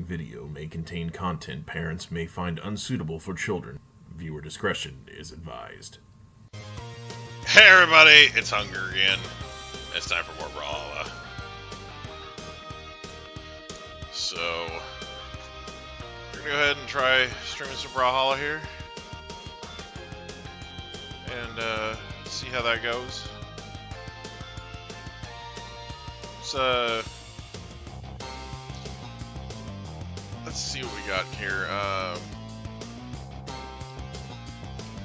video may contain content parents may find unsuitable for children. Viewer discretion is advised. Hey everybody, it's Hunger again. It's time for more Brawlhalla. So, we're gonna go ahead and try streaming some Brawlhalla here. And see how that goes. Let's see what we got here.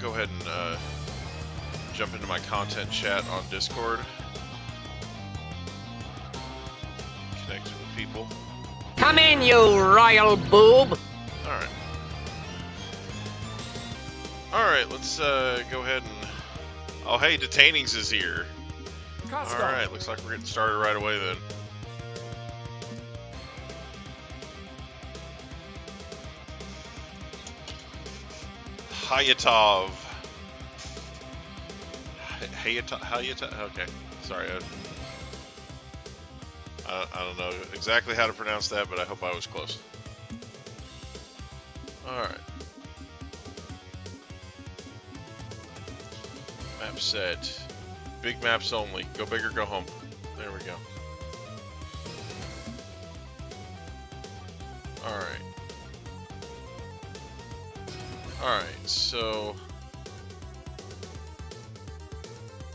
Go ahead and jump into my content chat on Discord. Connect with people. Come in, you royal boob! Alright. Alright, let's go ahead and... Oh, hey, Detainings is here. Alright, looks like we're getting started right away then. Hayatov. Hayatov? Okay, sorry. I don't know exactly how to pronounce that, but I hope I was close. Alright. Map set. Big maps only. Go big or go home. There we go. Alright. Alright, so...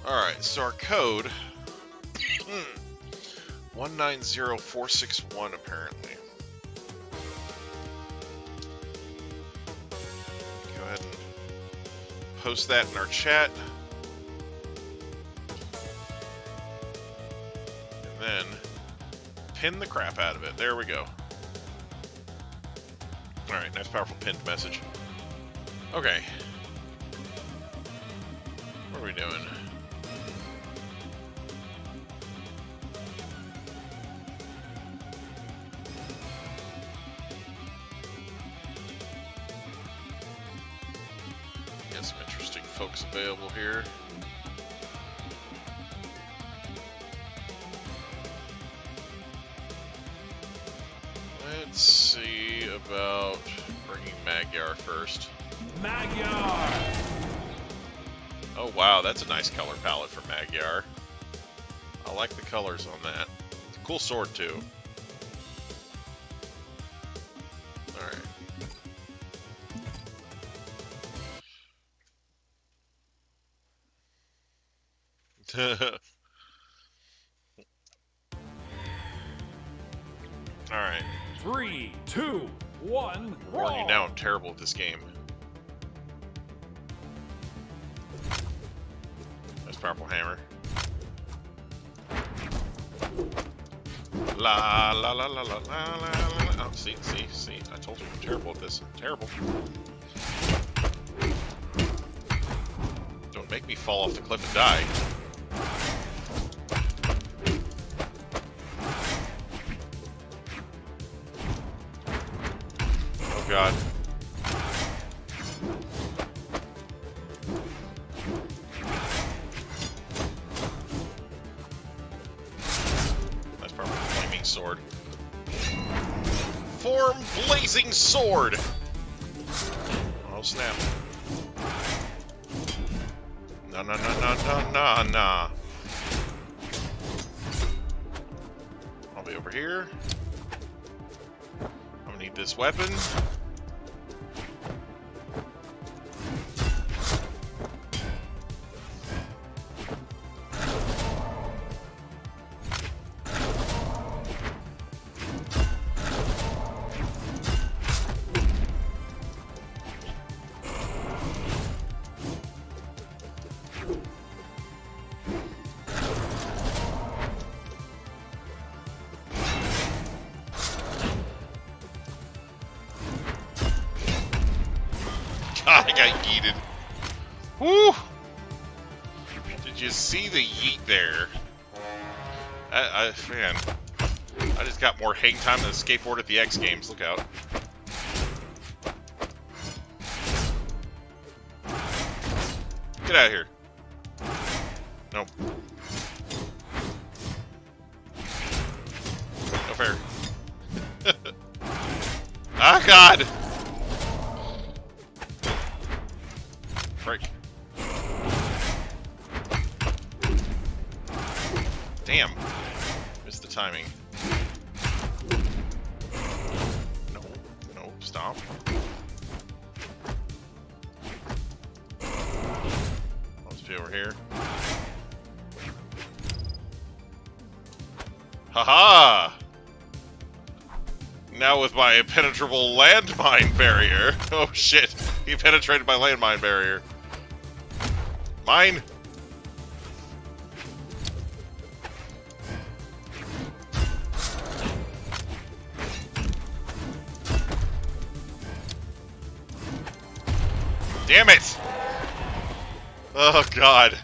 Alright, so our code... 190461 apparently. Go ahead and post that in our chat. And then pin the crap out of it. There we go. Alright, nice powerful pinned message. Okay. What are we doing? Got some interesting folks available here. Let's see about bringing Magyar first. Magyar! Oh wow, that's a nice color palette for Magyar. I like the colors on that. It's a cool sword too. Alright. Alright. 3, 2, 1, Warn you now, I'm terrible at this game. Nice powerful hammer. La la la la la la la la. Oh, see. I told you I'm terrible at this. I'm terrible. Don't make me fall off the cliff and die. Oh god. That's probably a flaming sword. Form blazing sword! Oh snap. Nah. I'll be over here. I'm gonna need this weapon. God, I got yeeted. Woo! Did you see the yeet there? Man, I just got more hang time than a skateboard at the X Games. Look out. Get out of here. Nope. No fair. Damn. Missed the timing. No. No. Stop. Let's be over here. Haha! Now with my impenetrable landmine barrier. Oh shit, he penetrated my landmine barrier. Mine! Damn it! Oh god.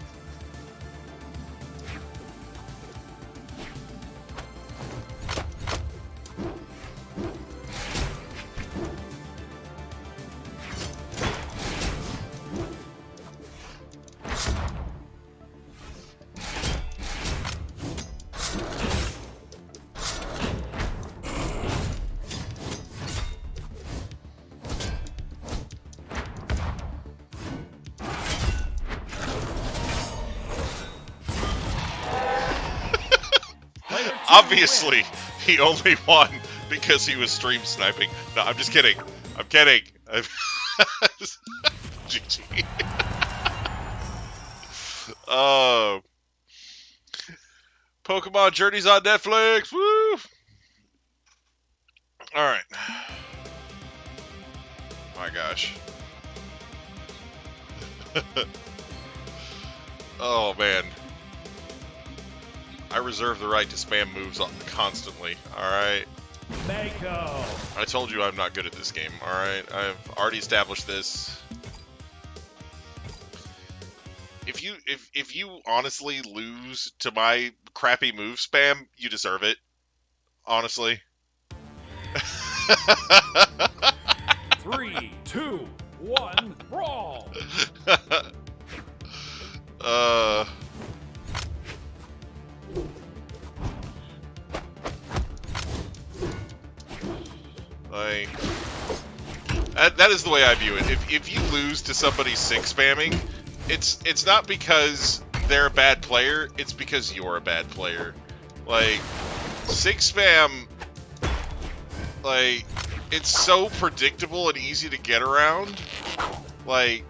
Obviously, he only won because he was stream sniping. No, I'm just kidding. I'm kidding. GG. Pokemon Journeys on Netflix. Woo! Alright. My gosh. Oh, man. I reserve the right to spam moves constantly, alright? Mako. I told you I'm not good at this game, alright? I've already established this. If you honestly lose to my crappy move spam, you deserve it. Honestly. 3, 2, 1, brawl! Like, that is the way I view it. If you lose to somebody 6 spamming, it's not because they're a bad player, it's because you're a bad player. Like, 6 spam, like, it's so predictable and easy to get around. Like,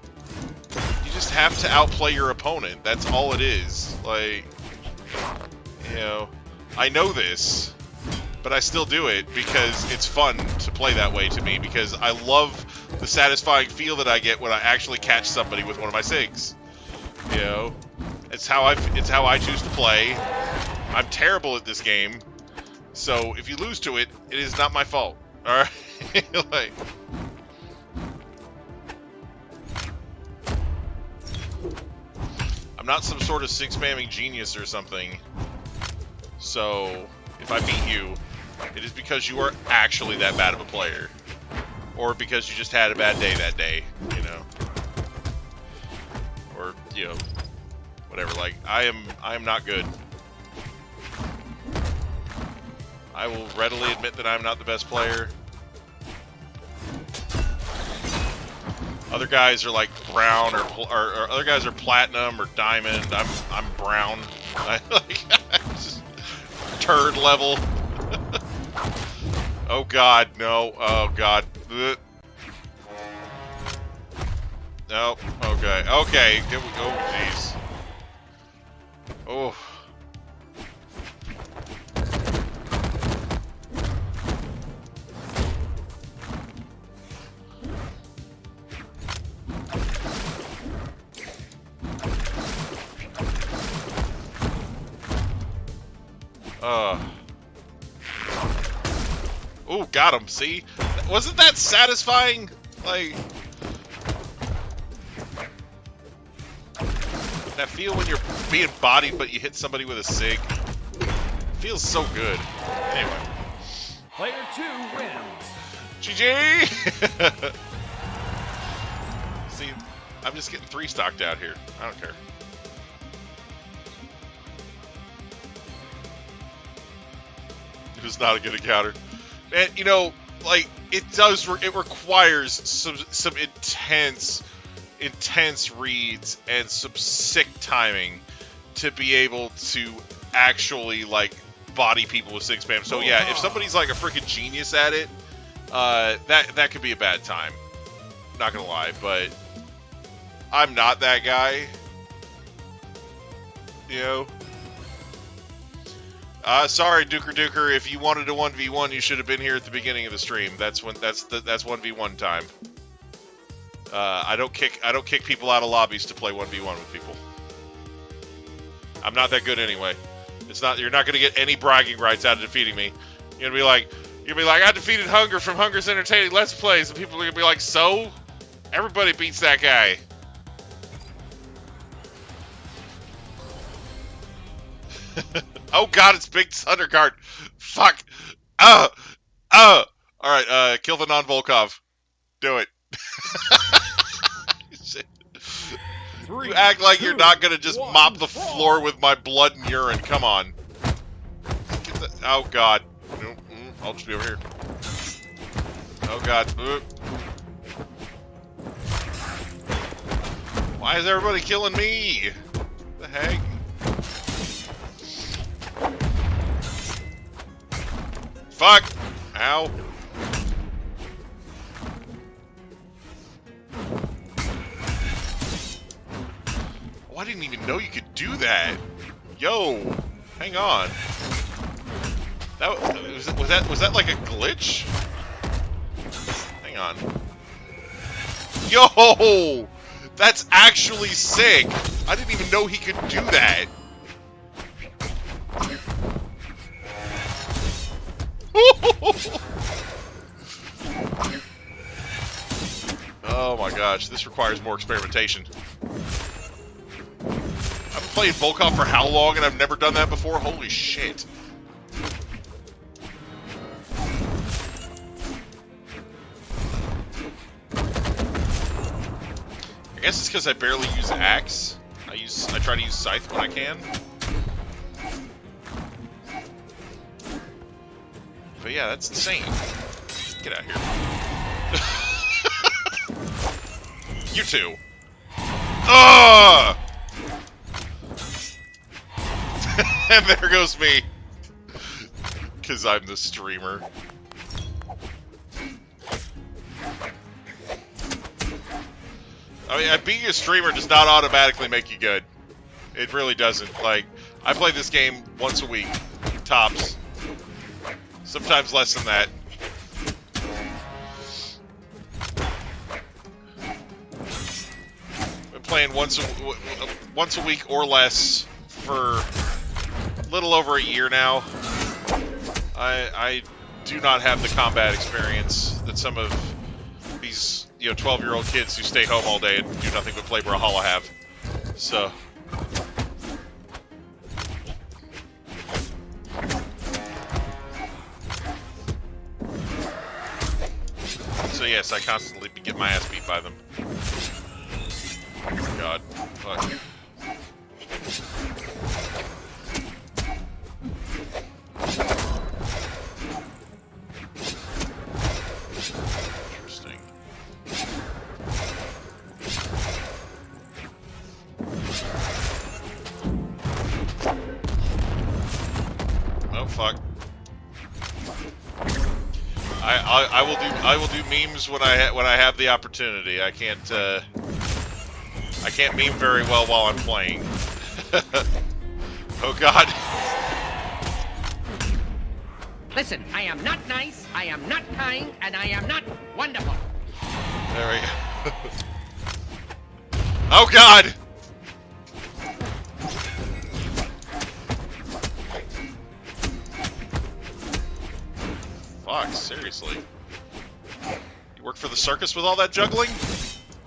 you just have to outplay your opponent. That's all it is. Like, you know, I know this, but I still do it because it's fun to play that way to me, because I love the satisfying feel that I get when I actually catch somebody with one of my SIGs. You know, it's how I choose to play. I'm terrible at this game, so if you lose to it, it is not my fault. All right, like. I'm not some sort of 6 spamming genius or something. So if I beat you, it is because you are actually that bad of a player, or because you just had a bad day that day, you know, or you know, whatever. Like, I am not good. I will readily admit that I'm not the best player. Other guys are like brown, or other guys are platinum or diamond. I'm brown. I like just turd level. Oh god, no. Oh god. Ugh. Nope. Okay. Okay. Oh jeez. Oh. Ooh, got him, see? Wasn't that satisfying? Like, that feel when you're being bodied but you hit somebody with a SIG. Feels so good. Anyway. Player 2 wins. GG! See, I'm just getting 3 stocked out here. I don't care. It was not a good encounter. And, you know, like, it requires some intense reads and some sick timing to be able to actually, like, body people with 6 spam. So, yeah, if somebody's, like, a freaking genius at it, that could be a bad time. Not gonna lie, but I'm not that guy. You know? Sorry, Duker. If you wanted a 1v1, you should have been here at the beginning of the stream. That's 1v1 time. I don't kick people out of lobbies to play 1v1 with people. I'm not that good anyway. You're not gonna get any bragging rights out of defeating me. You're gonna be like, I defeated Hunger from Hunger's Entertaining Let's Plays, and people are gonna be like, so? Everybody beats that guy. Oh god, it's Big Thundercard. Fuck. Alright, kill the non-Volkov. Do it. You act like you're not gonna just mop the floor with my blood and urine. Come on. Oh god. I'll just be over here. Oh god. Why is everybody killing me? What the heck? Fuck! Ow. Oh, I didn't even know you could do that. Yo, hang on. Was that like a glitch? Hang on. Yo, that's actually sick. I didn't even know he could do that. Oh my gosh, this requires more experimentation. I've been playing Volkov for how long and I've never done that before? Holy shit. I guess it's because I barely use Axe. I try to use Scythe when I can. But yeah, that's insane. Get out of here. You two. Ugh! And there goes me. Because I'm the streamer. I mean, being a streamer does not automatically make you good. It really doesn't. Like, I play this game once a week. Tops. Sometimes less than that. Been playing once a week or less for a little over a year now. I do not have the combat experience that some of these 12-year-old kids who stay home all day and do nothing but play Brawlhalla have. So. So yes, I constantly get my ass beat by them. Oh god. Fuck. Interesting. Oh fuck. I will do memes when I have the opportunity. I can't meme very well while I'm playing. Oh god. Listen, I am not nice, I am not kind, and I am not wonderful. There we go. Oh god! Fuck, seriously. You work for the circus with all that juggling?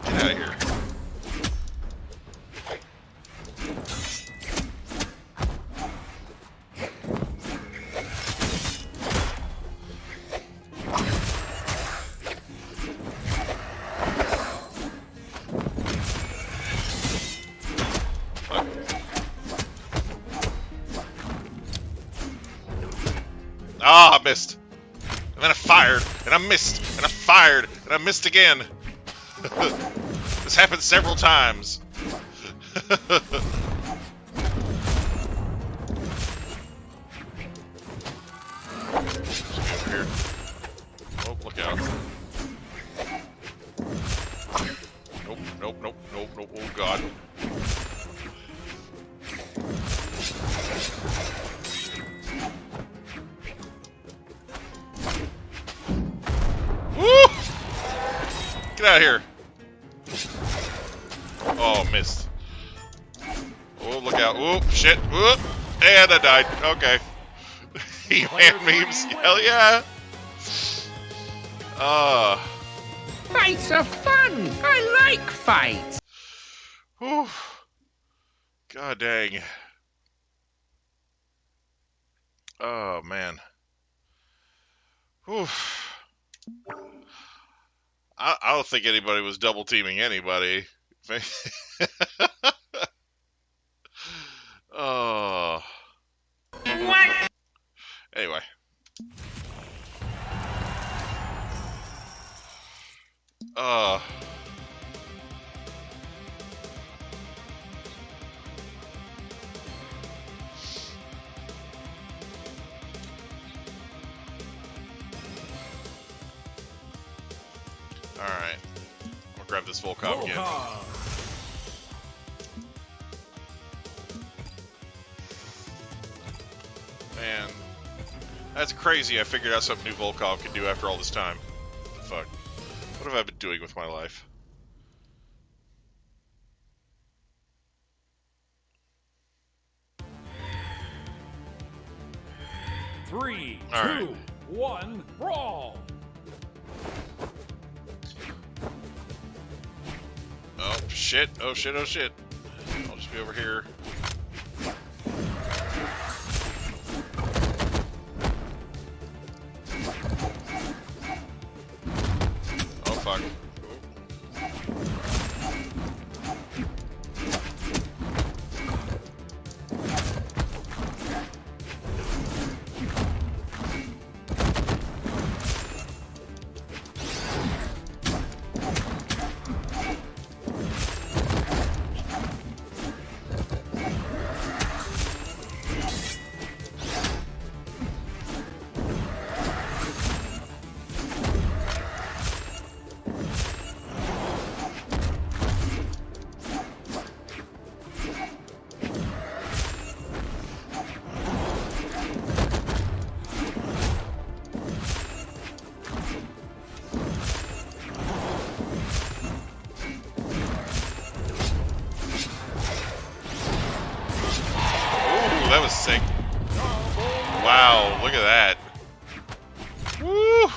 Get out of here. Ah, I missed. And then I fired, and I missed, and I fired, and I missed again. This happened several times. out of here. Oh, missed. Oh, look out. Oh, shit. Oh, and I died. Okay. He-Man memes. Hell yeah. Fights are fun. I like fights. Whew. God dang. Oh, man. Whew. I don't think anybody was double teaming anybody. Oh. What? Anyway. Alright. I'll grab this Volcom again. Man. That's crazy. I figured out something new Volcom can do after all this time. What the fuck? What have I been doing with my life? Three, All two, right. 1, brawl! Oh, shit. Oh, shit. Oh, shit. I'll just be over here. Oh, fuck. That was sick. Wow, look at that. Woo!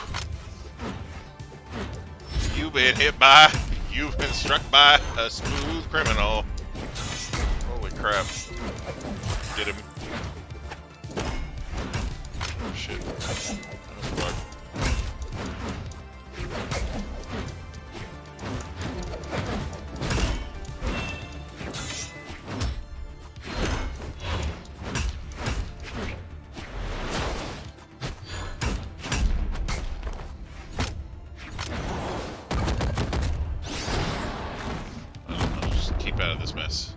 You've been struck by a smooth criminal. Holy crap. Get him. Oh, shit. Oh, fuck. I'll just keep out of this mess.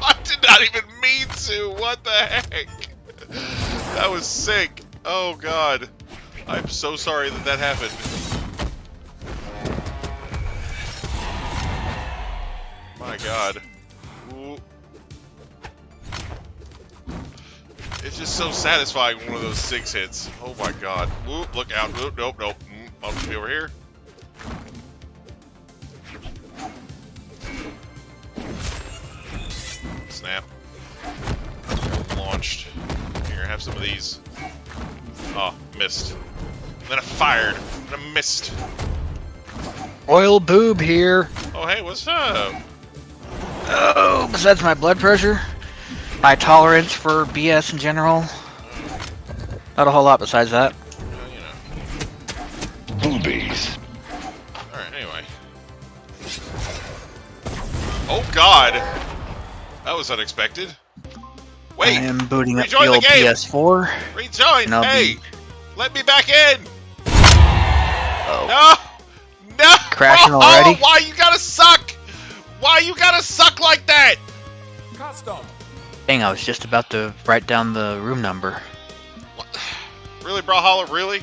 I did not even mean to. What the heck? That was sick. Oh god. I'm so sorry that that happened. My god. Ooh. It's just so satisfying when one of those 6 hits. Oh my god. Ooh, look out. Ooh, nope, nope. I'll just be over here. Snap. Launched. Here, have some of these. Oh, missed. And then I fired. And I missed. Oil boob here. Oh, hey, what's up? Oh, besides my blood pressure, my tolerance for BS in general, not a whole lot besides that. Well, you know. Boobies. Alright, anyway. Oh, God! That was unexpected. Wait! I am booting up the rejoin the old game! PS4. Rejoin! And I'll Hey! be- Let me back in! Oh, No! No! Crashing Oh, already? why you gotta suck? Why you gotta suck like that? Custom. dang! I was just about to write down the room number. What? Really, Brawlhalla? Really?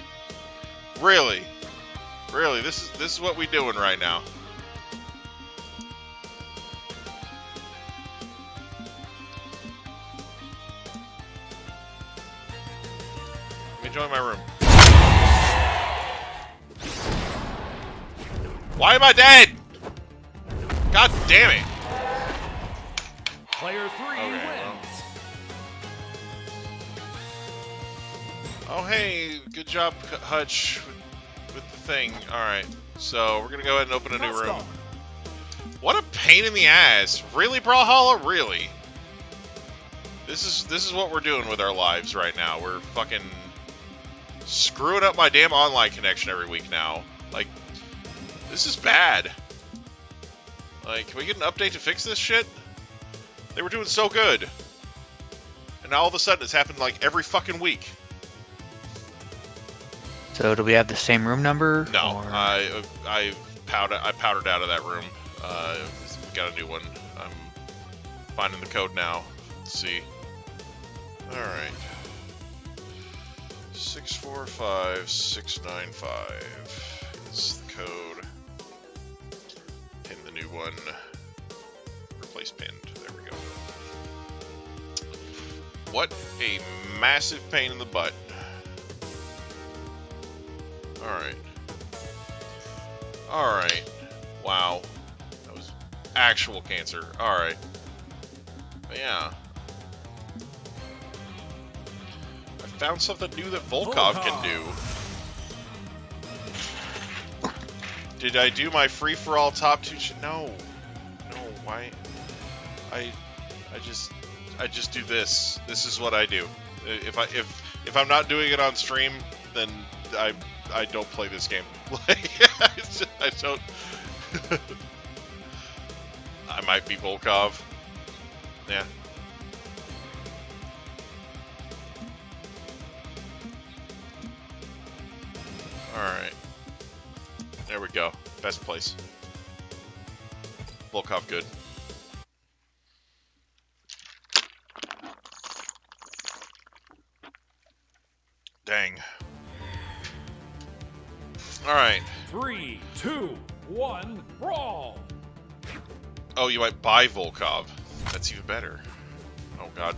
Really? Really? This is what we doing right now. join my room. Why am I dead? God damn it. Player 3 Okay, wins. well. Oh, hey, good job, Hutch, with the thing. Alright, so we're gonna go ahead and open a new room. What a pain in the ass. Really, Brawlhalla? Really? This is what we're doing with our lives right now. We're fucking screwing up my damn online connection every week now. Like, this is bad. Like, can we get an update to fix this shit? They were doing so good. And now all of a sudden it's happened like every fucking week. So do we have the same room number? No, or... I powdered out of that room. We got a new one. I'm finding the code now. Let's see. Alright. 645695 is the code. Pin the new one. Replace pinned. There we go. What a massive pain in the butt. Alright. Alright. Wow. That was actual cancer. Alright. Yeah. I found something new that Volkov can do. Did I do my free-for-all top 2? No. No, why? I just do this. This is what I do. If I'm not doing it on stream, then I don't play this game. Like, I don't. I might be Volkov. Yeah. Alright. There we go. Best place. Volkov good. Dang. Alright. 3, 2, 1, brawl! Oh, you might buy Volkov. That's even better. Oh, God.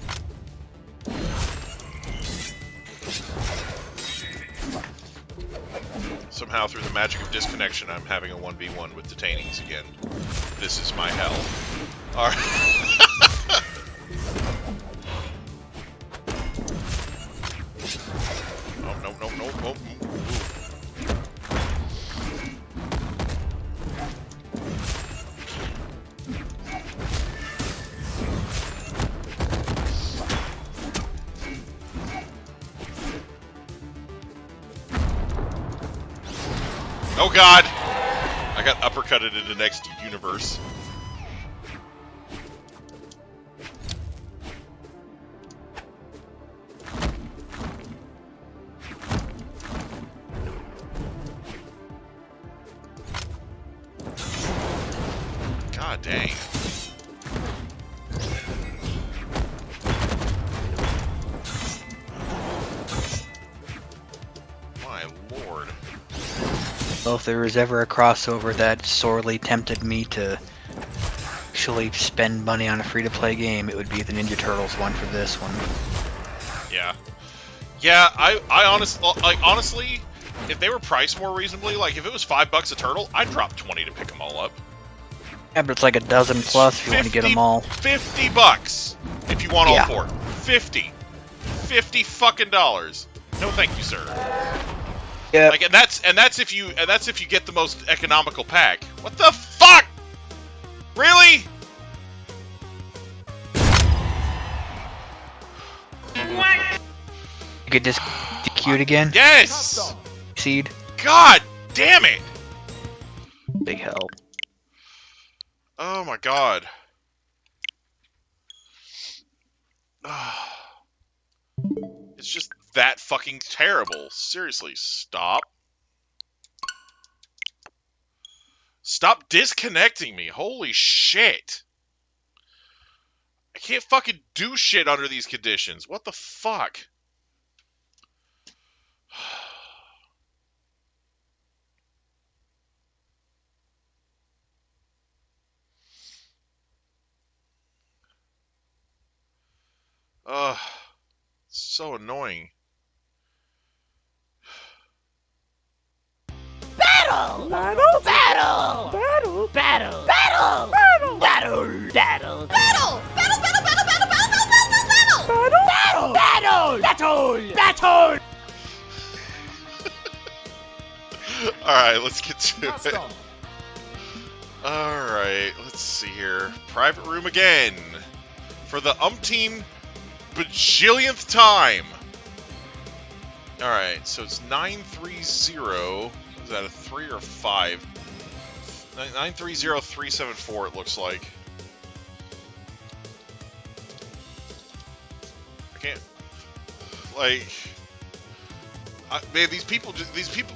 Somehow, through the magic of disconnection, I'm having a 1v1 with detainees again. This is my hell. Alright. Oh, no, no, no, no. Oh God! I got uppercutted into next universe. God dang. My lord. Well, if there was ever a crossover that sorely tempted me to actually spend money on a free-to-play game, it would be the Ninja Turtles one for this one. Yeah. Yeah, I honestly, if they were priced more reasonably, like if it was $5 a turtle, I'd drop 20 to pick them all up. Yeah, but it's like a dozen plus if you want to get them all. $50 if you want Yeah. all 4. 50 fucking dollars. No, thank you, sir. Yeah. Like, and that's if you get the most economical pack. What the fuck? Really? You could just queue it again. Yes. Seed. God damn it. Big help. Oh my god. It's just that fucking terrible. Seriously, stop. Stop disconnecting me. Holy shit. I can't fucking do shit under these conditions. What the fuck? Ugh. So annoying. Battle! Battle! Battle! Battle! Battle! Battle! Battle! Battle! Battle! Battle! Battle! Battle! Battle! Battle! Battle! Battle! Battle! Battle! Alright, let's get to it. Custom. Alright, let's see here. Private room again. For the umpteen bajillionth time. Alright, so it's 930. Is that a 3 or 5? 930374 it looks like. I can't... Like... man, these people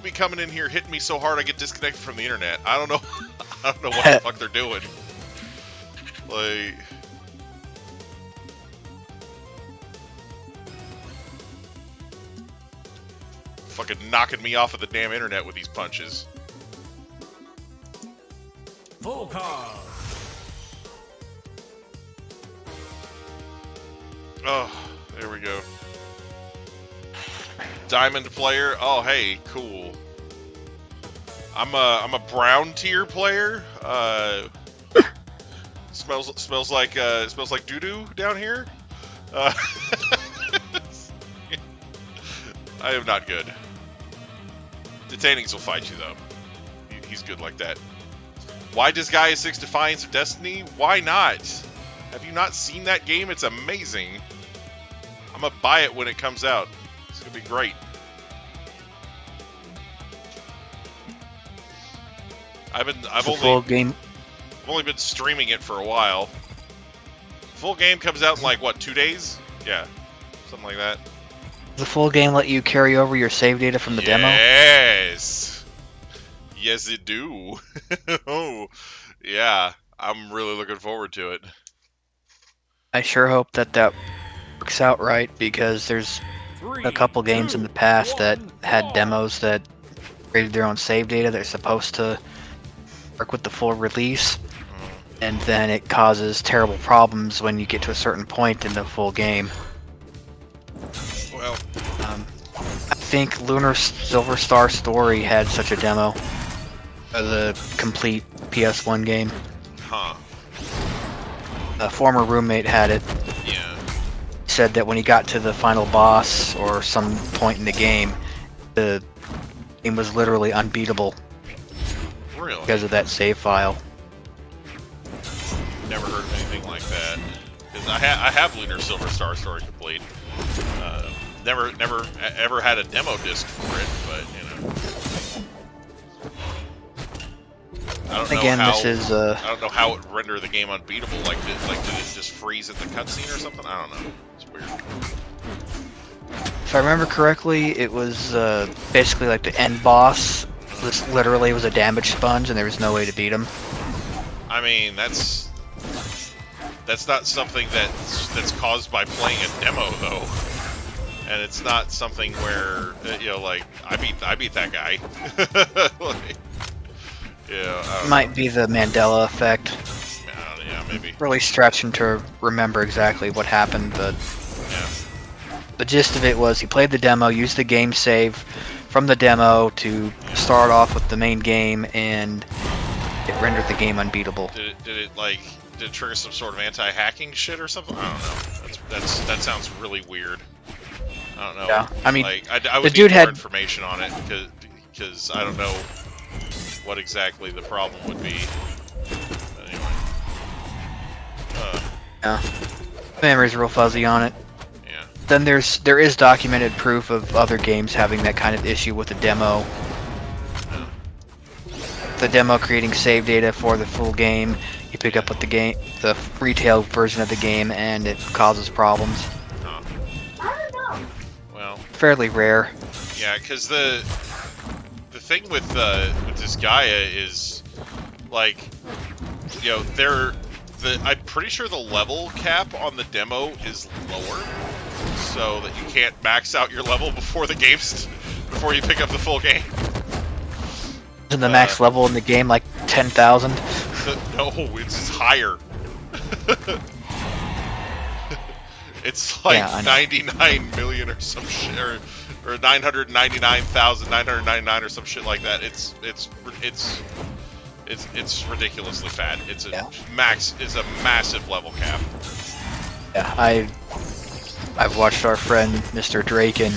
be coming in here hitting me so hard I get disconnected from the internet. I don't know. I don't know what the fuck they're doing. Like, fucking knocking me off of the damn internet with these punches. Full card. Oh, there we go. Diamond player. Oh, hey, cool. I'm a brown tier player. Smells like doo doo down here. I am not good. Detainings will fight you though. He's good like that. Why does Gaia 6 Defiance of Destiny? Why not? Have you not seen that game? It's amazing. I'm gonna buy it when it comes out. It's gonna be great. I've only been streaming it for a while. Full game comes out in like what, 2 days? Yeah, something like that. Does the full game let you carry over your save data from the demo? Yes, yes, it do. Oh, yeah, I'm really looking forward to it. I sure hope that works out right, because there's a couple games in the past that had demos that created their own save data that are supposed to work with the full release, and then it causes terrible problems when you get to a certain point in the full game. Well, I think Lunar Silver Star Story had such a demo, the complete PS1 game. huh? A former roommate had it. Yeah. Said that when he got to the final boss or some point in the game was literally unbeatable Really? because of that save file. Never heard of anything like that. 'Cause I have Lunar Silver Star Story complete. Never ever had a demo disc for it, but you know. I don't Again, know how, this is I don't know how it would render the game unbeatable. Did it just freeze at the cutscene or something? I don't know. It's weird. if I remember correctly, it was basically like the end boss. This literally was a damage sponge, and there was no way to beat him. I mean, that's not something that's caused by playing a demo though, and it's not something where you know, like I beat that guy. Like, yeah, Might be the Mandela effect. yeah, maybe. Really stretching to remember exactly what happened, but Yeah. the gist of it was he played the demo, used the game save from the demo to start off with the main game, and it rendered the game unbeatable. Did it trigger some sort of anti-hacking shit or something? I don't know. That sounds really weird. I don't know. Yeah, I mean, like, I would the need dude more had information on it because I don't know what exactly the problem would be. But anyway. Yeah, memory's real fuzzy on it. Yeah. Then there is documented proof of other games having that kind of issue with the demo. Yeah. The demo creating save data for the full game. You pick up with the retail version of the game, and it causes problems. Huh. Well. Fairly rare. Yeah, because the thing with this Gaia is, like, you know, I'm pretty sure the level cap on the demo is lower, so that you can't max out your level before the before you pick up the full game. Isn't the max level in the game like 10,000? No, it's higher. It's like Yeah, I know. 99 million or some shit, or 999,999 or some shit like that. It's ridiculously fat. It's a massive level cap. Yeah, I've watched our friend Mr. Draken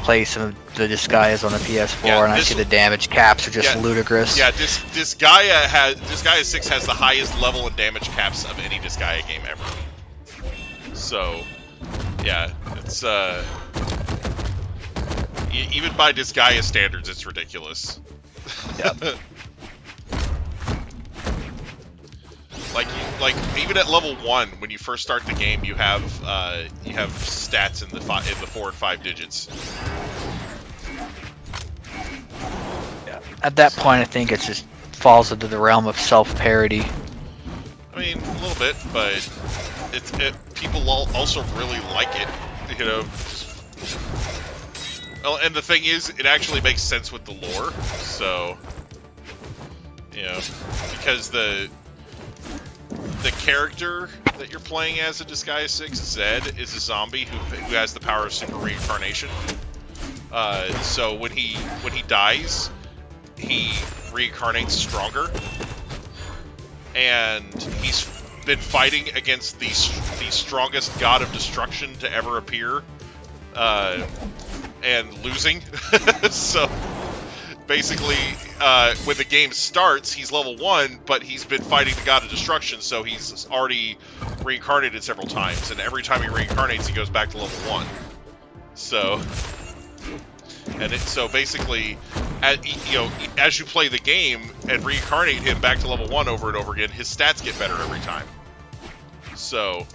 play some of the Disgaeas on the PS4, and I see the damage caps are just ludicrous. Yeah, Disgaea 6 has the highest level and damage caps of any Disgaea game ever. So, yeah, it's even by Disgaea standards, it's ridiculous. Yep. Like even at level 1, when you first start the game, you have stats in the 4 and 5 digits. Yeah. At that point, I think it just falls into the realm of self-parody. I mean, a little bit, but people also really like it, you know. Well, and the thing is, it actually makes sense with the lore, so, you know, because the character that you're playing as in Disgaea 6, Zed, is a zombie who has the power of super reincarnation. So when he dies, he reincarnates stronger, and he's been fighting against the strongest god of destruction to ever appear, and losing. So basically, when the game starts, he's level 1, but he's been fighting the god of destruction, so he's already reincarnated several times, and every time he reincarnates, he goes back to level 1. So, so basically, as you play the game and reincarnate him back to level 1 over and over again, his stats get better every time. So,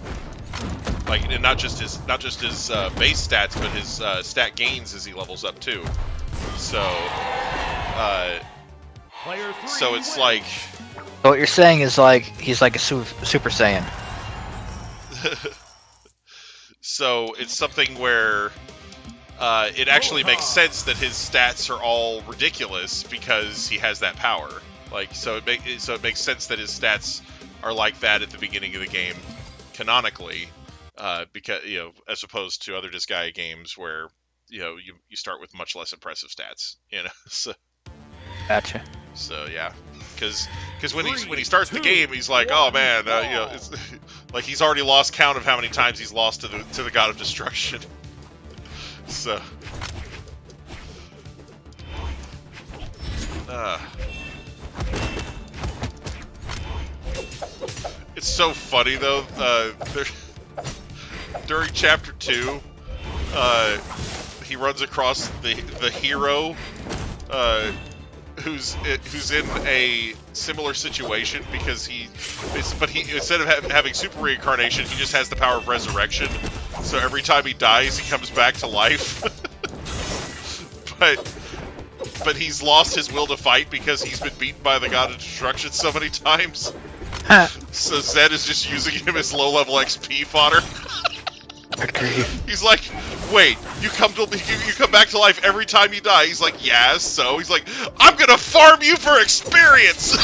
like, and not just his base stats, but his stat gains as he levels up too. So, so it's like. So what you're saying is like he's like a Super Saiyan. So it's something where it actually makes sense that his stats are all ridiculous because he has that power. Like, so it makes sense that his stats are like that at the beginning of the game, canonically, because as opposed to other Disgaea games where you start with much less impressive stats. So. Gotcha. So yeah, because when he starts the game, he's like, oh man, it's like he's already lost count of how many times he's lost to the god of destruction. So, it's so funny though. During chapter 2, he runs across the hero. Who's in a similar situation because but instead of having super reincarnation, he just has the power of resurrection. So every time he dies, he comes back to life. but he's lost his will to fight because he's been beaten by the god of destruction so many times. So Zed is just using him as low-level XP fodder. He's like, wait, you come back to life every time you die. He's like, yeah, so he's like, I'm gonna farm you for experience.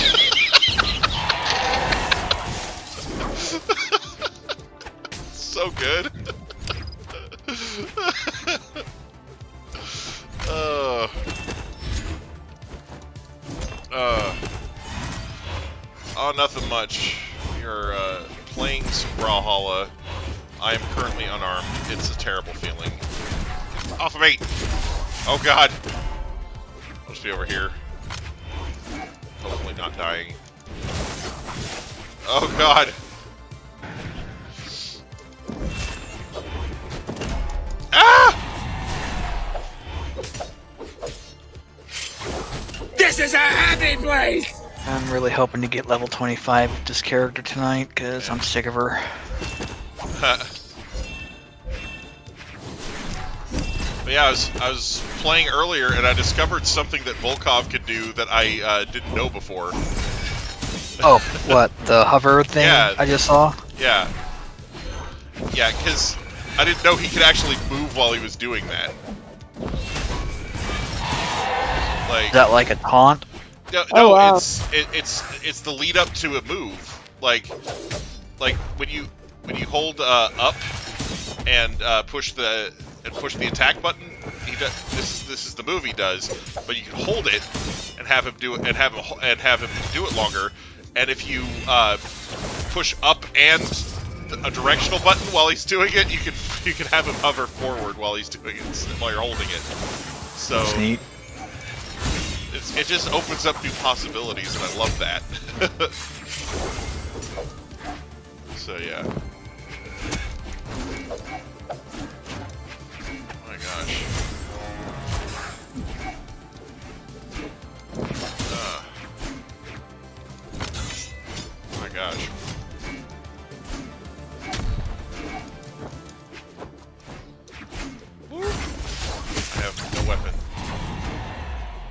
So good. Oh, nothing much. You're playing some Brawlhalla. I am currently unarmed. It's a terrible feeling. Off of me! Oh god! I'll just be over here. Hopefully not dying. Oh god! Ah! This is a happy place! I'm really hoping to get level 25 with this character tonight, because I'm sick of her. But yeah, I was playing earlier and I discovered something that Volkov could do that I didn't know before. Oh, what? The hover thing Yeah. I just saw? Yeah. Yeah, because I didn't know he could actually move while he was doing that. Like, Is that like a taunt? no, wow. it's the lead up to a move. Like when hold up and push the attack button, this is the move he does. But you can hold it and have him do it, and have him do it longer. And if you push up and a directional button while he's doing it, you can have him hover forward while he's doing it, while you're holding it. So That's neat. it just opens up new possibilities, and I love that. So yeah. Oh my gosh. Oh my gosh. I have no weapon.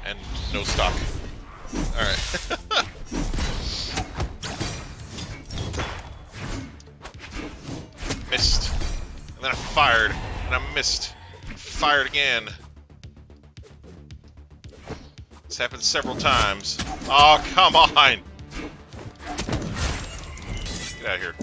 And no stock. Alright. Missed. And then I fired. And I missed. Fired again. This happened several times. Oh, come on! Get out of here.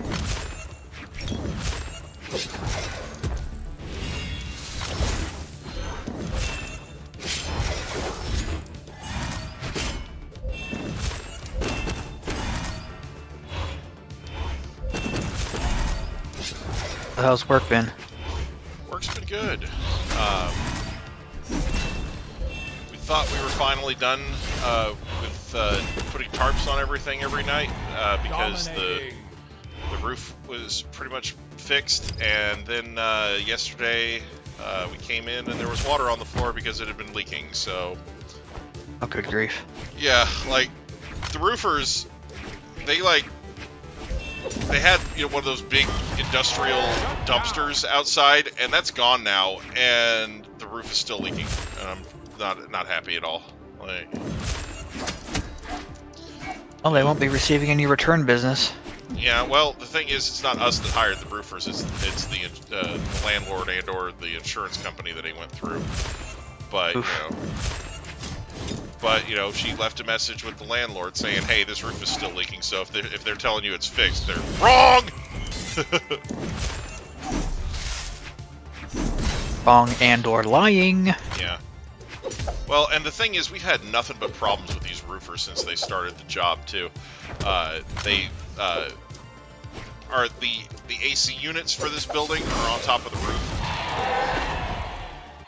How's work been? Work's been good. We thought we were finally done with putting tarps on everything every night because the roof was pretty much fixed, and then yesterday we came in and there was water on the floor because it had been leaking. So, Oh, good grief. yeah, like the roofers, they had, you know, one of those big industrial dumpsters outside, and that's gone now, and the roof is still leaking, and I'm not happy at all. Like, Well, they won't be receiving any return business. yeah, well, the thing is, it's not us that hired the roofers, it's the landlord and or the insurance company that he went through. But, you know, she left a message with the landlord saying, hey, this roof is still leaking, so if they're telling you it's fixed, they're wrong! Wrong and or lying. Yeah. Well, and the thing is, we've had nothing but problems with these roofers since they started the job, too. They are the AC units for this building are on top of the roof.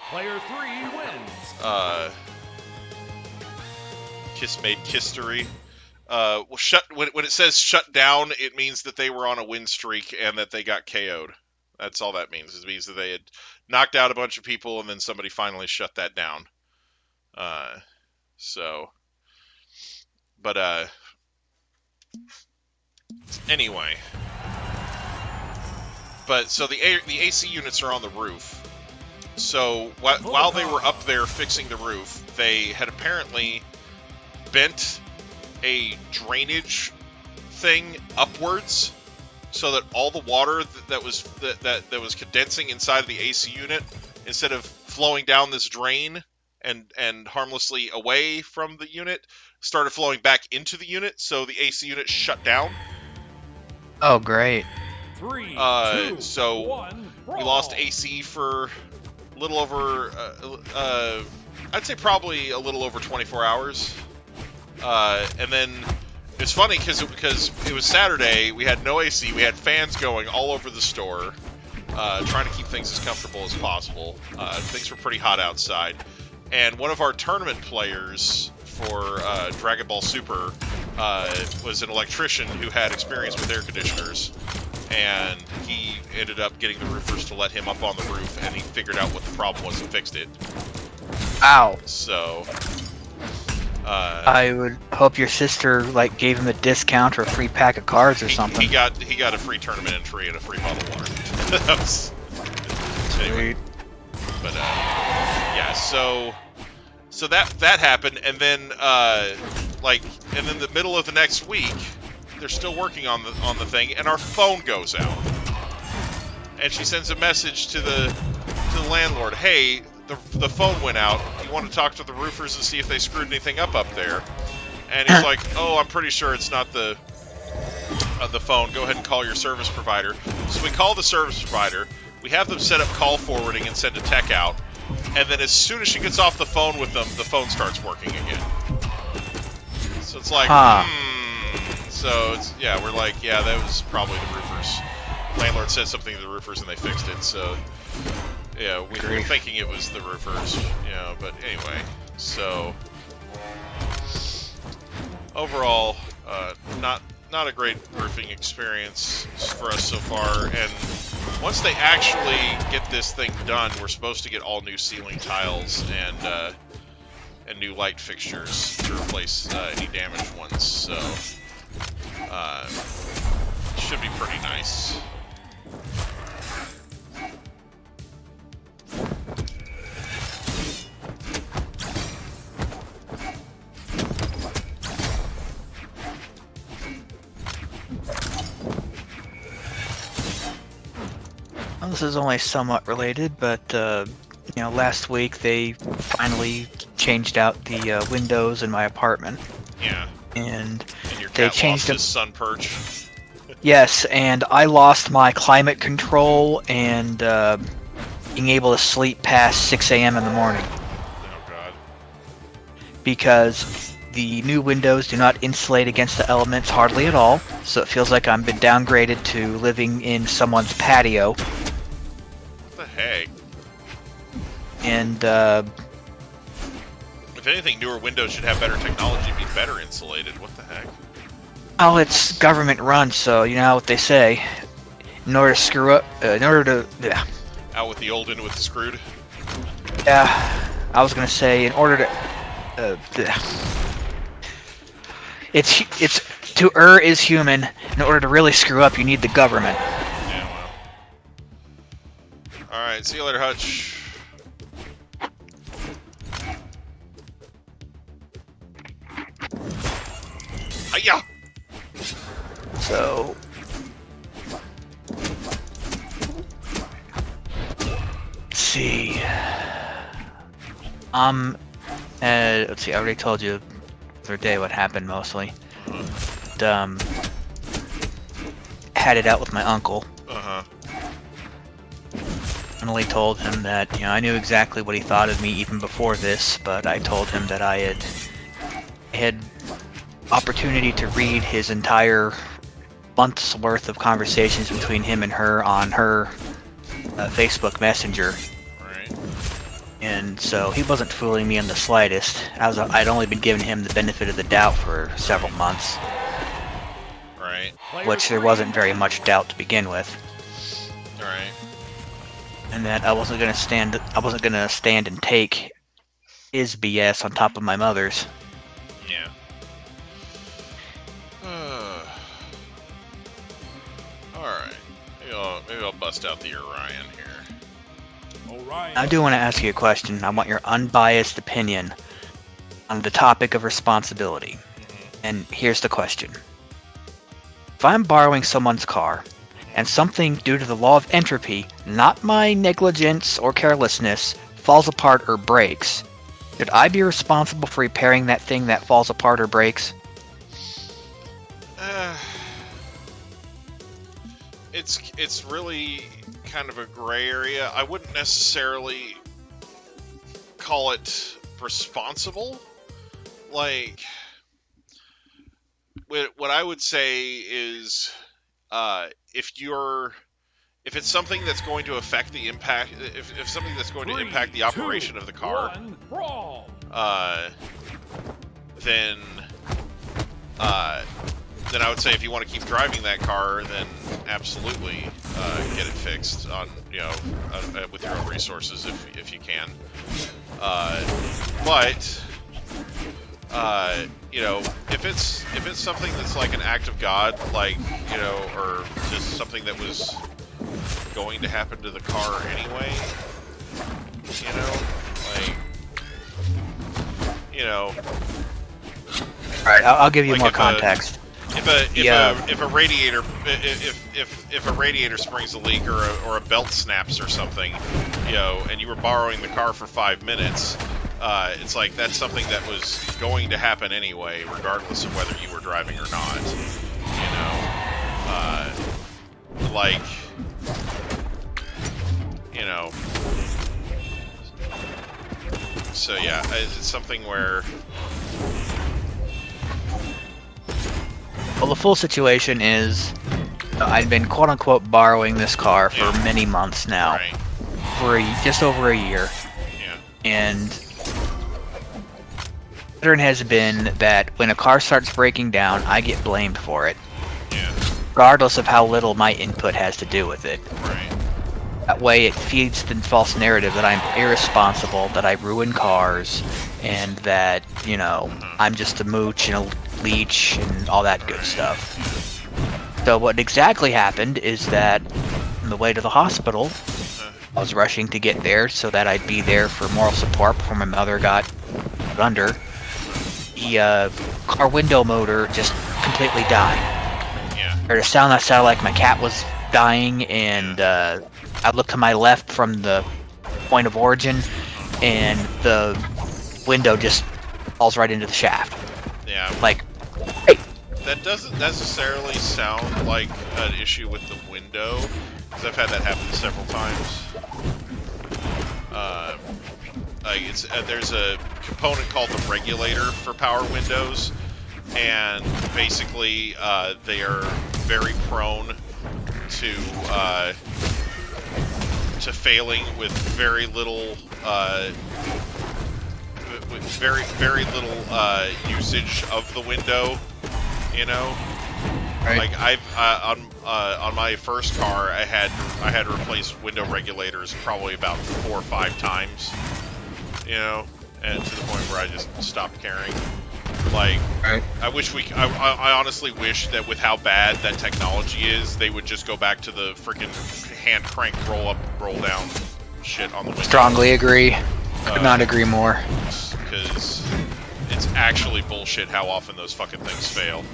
Player 3 wins. Kiss made kistery. Well, when it says shut down, it means that they were on a win streak and that they got KO'd. That's all that means. It means that they had knocked out a bunch of people and then somebody finally shut that down. Anyway. But, so the AC units are on the roof. So, while they were up there fixing the roof, they had apparently bent a drainage thing upwards so that all the water that was condensing inside of the AC unit, instead of flowing down this drain and harmlessly away from the unit, started flowing back into the unit, so the AC unit shut down. Oh, great. 3, 2, so 1, we lost AC for a little over, I'd say probably a little over 24 hours. And then it's funny because it was Saturday, we had no AC, we had fans going all over the store, trying to keep things as comfortable as possible. Things were pretty hot outside. And one of our tournament players for Dragon Ball Super was an electrician who had experience with air conditioners. And he ended up getting the roofers to let him up on the roof, and he figured out what the problem was and fixed it. Ow. So... I would hope your sister gave him a discount or a free pack of cards or something. He got a free tournament entry and a free bottle of water. Anyway, but yeah, so that happened, and then and then the middle of the next week, they're still working on the thing, and our phone goes out, and she sends a message to the landlord, hey, the phone went out. You want to talk to the roofers and see if they screwed anything up there? And he's like, oh, I'm pretty sure it's not the the phone, go ahead and call your service provider. So we call the service provider, we have them set up call forwarding and send a tech out, and then as soon as she gets off the phone with them, the phone starts working again. So it's like, So it's, yeah, we're like, yeah, that was probably the roofers. Landlord said something to the roofers and they fixed it, so yeah, we were thinking it was the roofers, you know, but anyway, so overall, not a great roofing experience for us so far, and once they actually get this thing done, we're supposed to get all new ceiling tiles and new light fixtures to replace any damaged ones, so should be pretty nice. Well, this is only somewhat related, but last week they finally changed out the windows in my apartment. Yeah. And your they cat changed lost his sun perch. Yes, and I lost my climate control and being able to sleep past 6 a.m. in the morning. Oh God. Because the new windows do not insulate against the elements hardly at all, so it feels like I've been downgraded to living in someone's patio. What the heck? And if anything, newer windows should have better technology, be better insulated. What the heck? oh, it's government run, so you know what they say. In order to screw up, yeah. Out with the old, in with the screwed. Yeah, I was gonna say in order to, it's to err is human. In order to really screw up, you need the government. Yeah, well. All right, see you later, Hutch. Hiya! So, let's see. Let's see. I already told you the other day what happened mostly. Had it out with my uncle. Finally told him that I knew exactly what he thought of me even before this, but I told him that I had opportunity to read his entire month's worth of conversations between him and her on her Facebook Messenger. Right. And so he wasn't fooling me in the slightest. I'd only been giving him the benefit of the doubt for several months. Right. Which there wasn't very much doubt to begin with. Right. And that I wasn't gonna stand and take his BS on top of my mother's. Yeah. Alright. Maybe I'll bust out the Orion here. Orion. I do want to ask you a question. I want your unbiased opinion on the topic of responsibility. And here's the question. If I'm borrowing someone's car, and something due to the law of entropy, not my negligence or carelessness, falls apart or breaks, should I be responsible for repairing that thing that falls apart or breaks? It's really kind of a gray area. I wouldn't necessarily call it responsible. Like, what I would say is, if it's something that's going to affect the impact, if something that's going to impact the operation of the car, then I would say if you want to keep driving that car, then absolutely get it fixed on with your own resources if you can. But if it's something that's like an act of God, like or just something that was going to happen to the car anyway, Alright, I'll give you more context. If a radiator springs a leak or a belt snaps or something, and you were borrowing the car for 5 minutes, it's like that's something that was going to happen anyway, regardless of whether you were driving or not. like, you know. So yeah, it's something where. Well, the full situation is, I've been quote-unquote borrowing this car for many months now, Right. for just over a year, Yeah. and the pattern has been that when a car starts breaking down, I get blamed for it, Yeah. regardless of how little my input has to do with it. Right. That way it feeds the false narrative that I'm irresponsible, that I ruin cars, and that, you know, I'm just a mooch and a leech and all that good stuff. So what exactly happened is that on the way to the hospital, I was rushing to get there so that I'd be there for moral support before my mother got under. The car window motor just completely died. Yeah. Or a sound that sounded like my cat was dying, and I looked to my left from the point of origin, and the window just falls right into the shaft. Yeah. Like, hey! That doesn't necessarily sound like an issue with the window, because I've had that happen several times. Like there's a component called the regulator for power windows, and basically they are very prone to failing with very little very little usage of the window. You know, Right. like I've on my first car, I had to replace window regulators probably about 4 or 5 times. You know, and to the point where I just stopped caring. Like, Right. I honestly wish that with how bad that technology is, they would just go back to the freaking hand crank roll down shit on the window. Strongly agree. Could not agree more. Because it's actually bullshit how often those fucking things fail.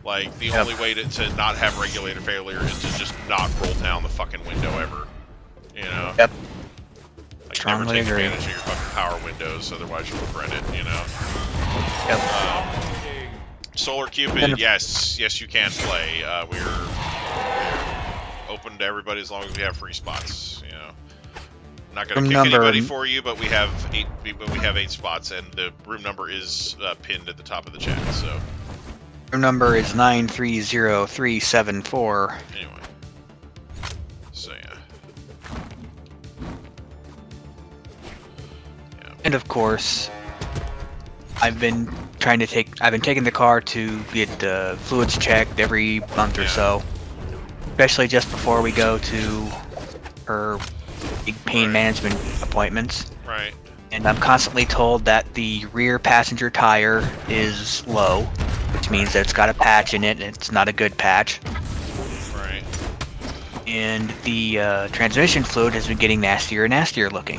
Like, the only way to not have regulator failure is to just not roll down the fucking window ever. You know? Yep. Like, Strongly never take agree. advantage of your fucking power windows, otherwise you'll regret it, you know? Yep. Solar Cupid, yes, you can play. We're open to everybody as long as we have free spots, you know? I'm not gonna kick anybody for you, but we have 8 spots, and the room number is pinned at the top of the chat, so... Room number is 930374. Anyway. So, yeah. And of course, I've been taking the car to get fluids checked every month or so. Especially just before we go to her big pain management appointments. Right. And I'm constantly told that the rear passenger tire is low, which means that it's got a patch in it, and it's not a good patch. Right. And the transmission fluid has been getting nastier and nastier looking.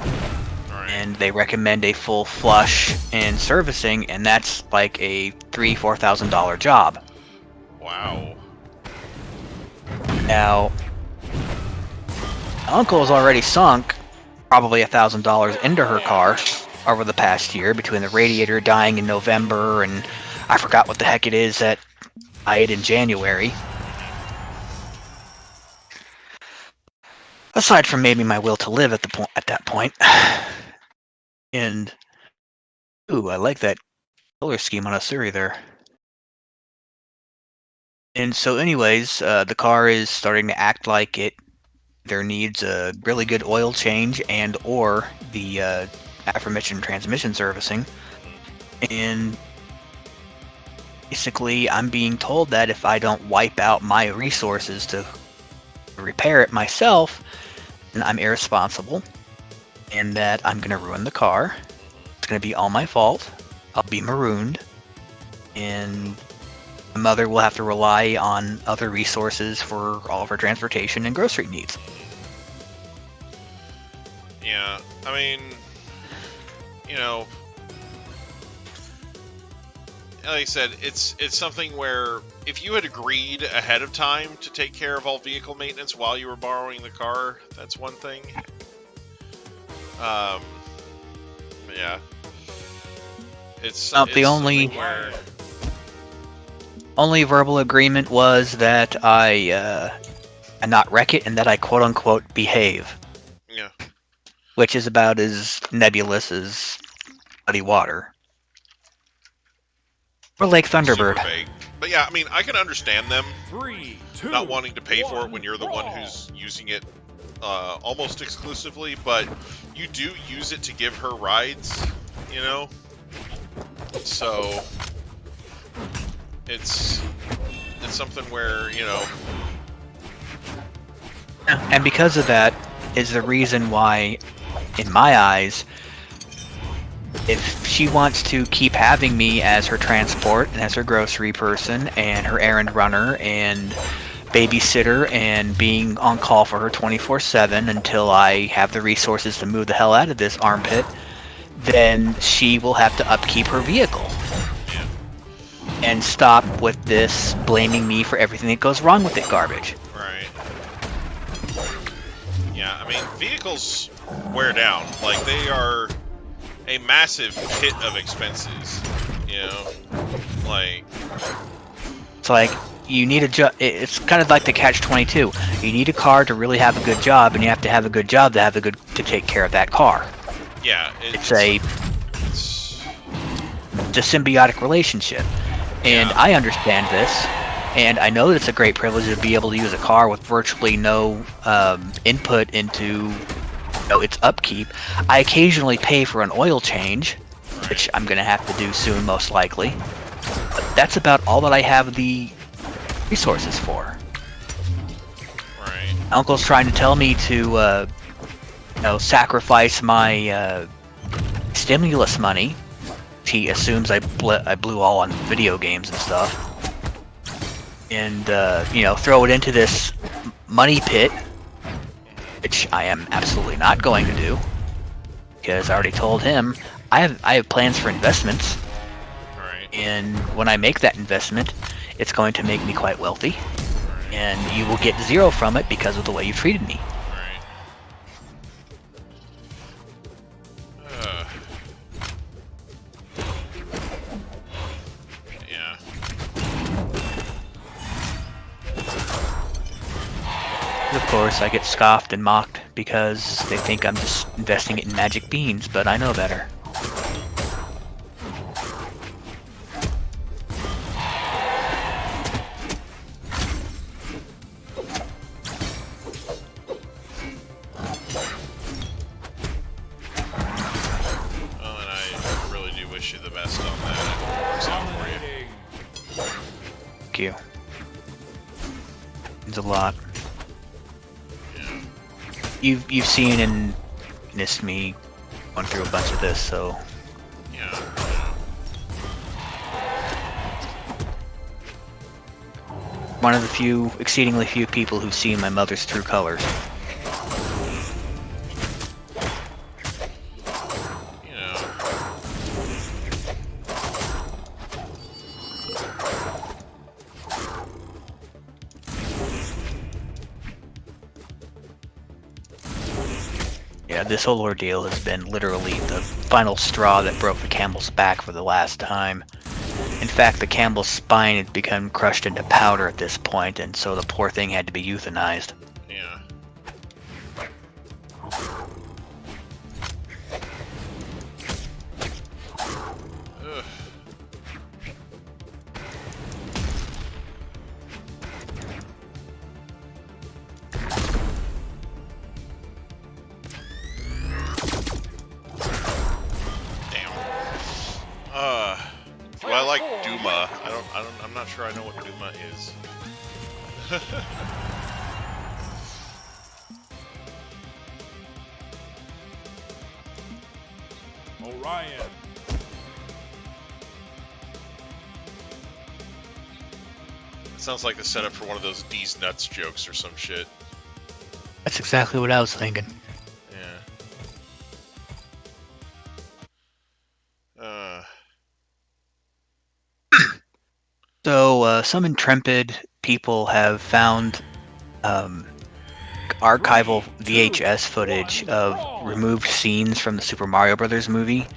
Right. And they recommend a full flush and servicing, and that's like a $3,000-$4,000 job. Wow. Now, my uncle has already sunk probably $1,000 into her car over the past year, between the radiator dying in November and I forgot what the heck it is that died in January. Aside from maybe my will to live at that point. And ooh, I like that color scheme on a Suri there. And so anyways, the car is starting to act like it either needs a really good oil change and or the aforementioned transmission servicing. And basically, I'm being told that if I don't wipe out my resources to repair it myself, then I'm irresponsible, and that I'm going to ruin the car. It's going to be all my fault. I'll be marooned, and my mother will have to rely on other resources for all of her transportation and grocery needs. Yeah, I mean, you know, like I said, it's something where if you had agreed ahead of time to take care of all vehicle maintenance while you were borrowing the car, that's one thing. Yeah. It's Not the only. where... Only verbal agreement was that I not wreck it and that I quote-unquote behave. Yeah. Which is about as nebulous as muddy water. Or Lake Thunderbird. Super vague. But yeah, I mean, I can understand them 3, 2, not wanting to pay for it 1, when you're the one brawl. who's using it almost exclusively, but you do use it to give her rides, you know? So it's something where, you know. And because of that is the reason why, in my eyes, if she wants to keep having me as her transport and as her grocery person and her errand runner and babysitter and being on call for her 24/7 until I have the resources to move the hell out of this armpit, then she will have to upkeep her vehicle. And stop with this blaming me for everything that goes wrong with it garbage. Right. Yeah, I mean, vehicles wear down. Like, they are a massive pit of expenses, you know? Like... It's like, you need a it's kind of like the catch-22. You need a car to really have a good job, and you have to have a good job to take care of that car. Yeah, It's a symbiotic relationship. And I understand this, and I know that it's a great privilege to be able to use a car with virtually no input into its upkeep. I occasionally pay for an oil change, which I'm going to have to do soon, most likely. But that's about all that I have the resources for. Right. Uncle's trying to tell me to, sacrifice my stimulus money. He assumes I blew all on video games and stuff. And, throw it into this money pit, which I am absolutely not going to do. Because I already told him, I have plans for investments. Right. And when I make that investment, it's going to make me quite wealthy. And you will get 0 from it because of the way you've treated me. Right. Yeah. Of course, I get scoffed and mocked because they think I'm just investing it in magic beans, but I know better. Well, and I really do wish you the best on that. It works out for you. Dominating. Thank you. Means a lot. You've seen and witnessed me going through a bunch of this, so Yeah. one of the exceedingly few people who've seen my mother's true colors. You know. Yeah, this whole ordeal has been literally the final straw that broke the camel's back for the last time. In fact, the camel's spine had become crushed into powder at this point, and so the poor thing had to be euthanized. Yeah. Ugh. Damn. Do I like Duma? I'm not sure I know what Duma is. Orion. Sounds like the setup for one of those D's nuts jokes or some shit. That's exactly what I was thinking. Yeah. So, some intrepid people have found archival VHS footage of removed scenes from the Super Mario Brothers movie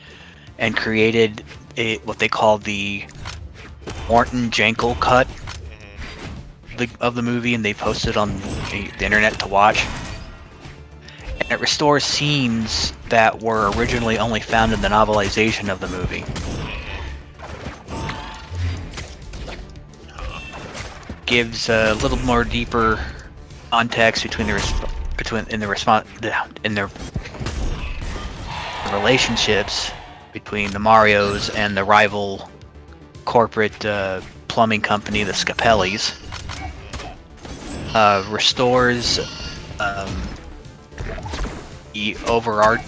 and created what they call the Morton Jankel cut of the movie, and they posted on the internet to watch. And it restores scenes that were originally only found in the novelization of the movie. Gives a little more deeper context between the relationships between the Marios and the rival corporate plumbing company, the Scapellis. Restores the overarching,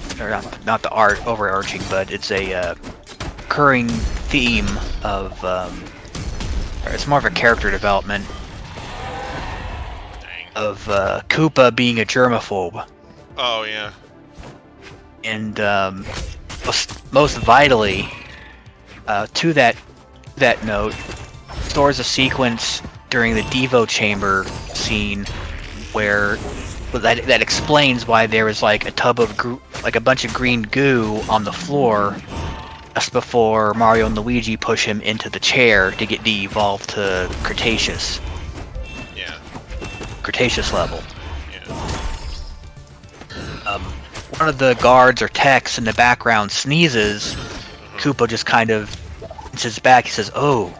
but it's a recurring theme of it's more of a character development of Koopa being a germaphobe. Oh yeah. And most vitally, to that note, stores a sequence during the Devo chamber scene where that explains why there was like a tub of a bunch of green goo on the floor just before Mario and Luigi push him into the chair to get de-evolved to Cretaceous. Yeah. Cretaceous level. Yeah. One of the guards or techs in the background sneezes. Koopa just kind of sits back. He says, "Oh,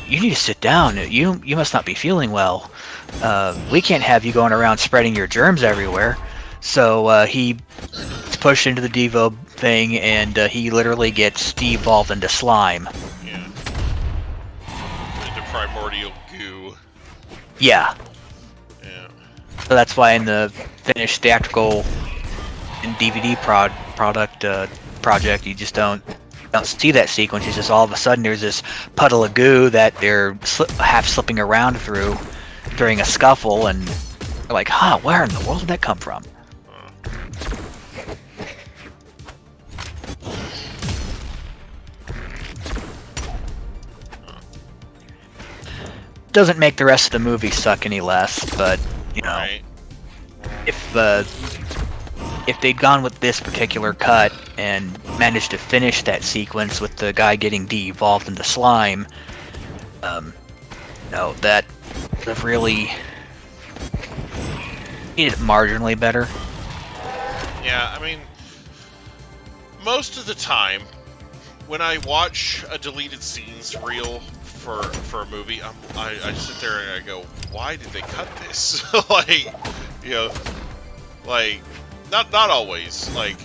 you need to sit down. You must not be feeling well. We can't have you going around spreading your germs everywhere." So he's pushed into the Devo thing, and he literally gets de-evolved into slime. Yeah. Into primordial goo. Yeah. Yeah. So that's why in the finished theatrical and DVD project, you just don't see that sequence. It's just all of a sudden there's this puddle of goo that they're half slipping around through during a scuffle, and they're like, "Huh, where in the world did that come from?" Doesn't make the rest of the movie suck any less, but you know, Right. if they'd gone with this particular cut and managed to finish that sequence with the guy getting de-evolved into slime, no, that would have really made it marginally better. Yeah, I mean, most of the time, when I watch a deleted scenes reel for a movie, I sit there and I go, why did they cut this? Like, you know, like, not always. Like,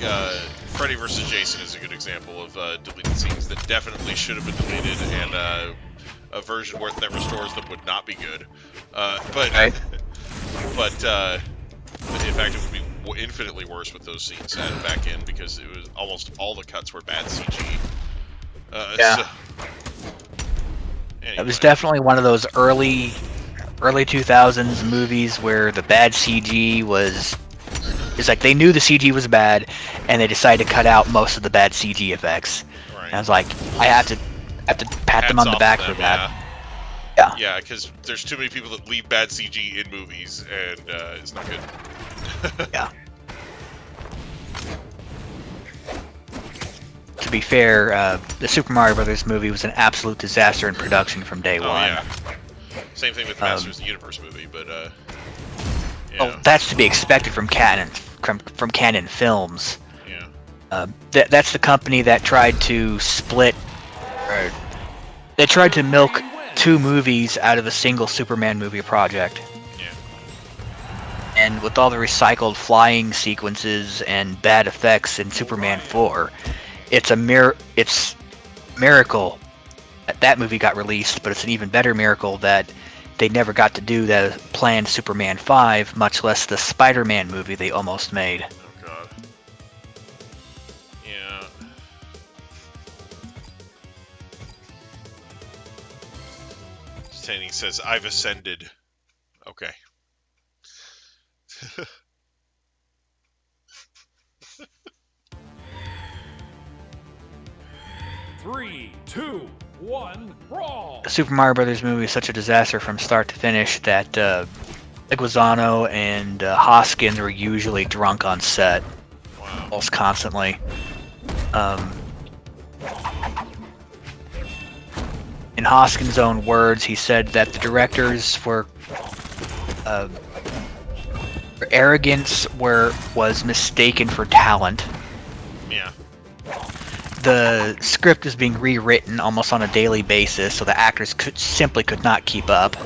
Freddy vs. Jason is a good example of deleted scenes that definitely should have been deleted, and a version that restores them would not be good. But Right. but in fact, it would be infinitely worse with those scenes added back in, because it was almost all the cuts were bad CG. Yeah. So, anyway. It was definitely one of those early 2000s movies where the bad CG it's like they knew the CG was bad, and they decided to cut out most of the bad CG effects. Right. And I was like, I have to pat them on Hats the off back to for them, that. Yeah. Yeah. Yeah, because there's too many people that leave bad CG in movies, and it's not good. Yeah. To be fair, the Super Mario Brothers movie was an absolute disaster in production from day Oh, one. yeah. Same thing with Masters of the Universe movie, but yeah. Well, that's to be expected from Canon Films. Yeah. That's the company that tried to they tried to milk two movies out of a single Superman movie project. Yeah. And with all the recycled flying sequences and bad effects in Superman 4, it's a miracle that movie got released, but it's an even better miracle that they never got to do the planned Superman 5, much less the Spider-Man movie they almost made. Oh, God. Yeah. Tanning says, I've ascended. Okay. 3, 2, 1, brawl! The Super Mario Brothers movie is such a disaster from start to finish that Leguizamo and Hoskins were usually drunk on set, Wow. almost constantly. in Hoskins' own words, he said that the directors were arrogance was mistaken for talent. Yeah. The script is being rewritten almost on a daily basis, so the actors simply could not keep up.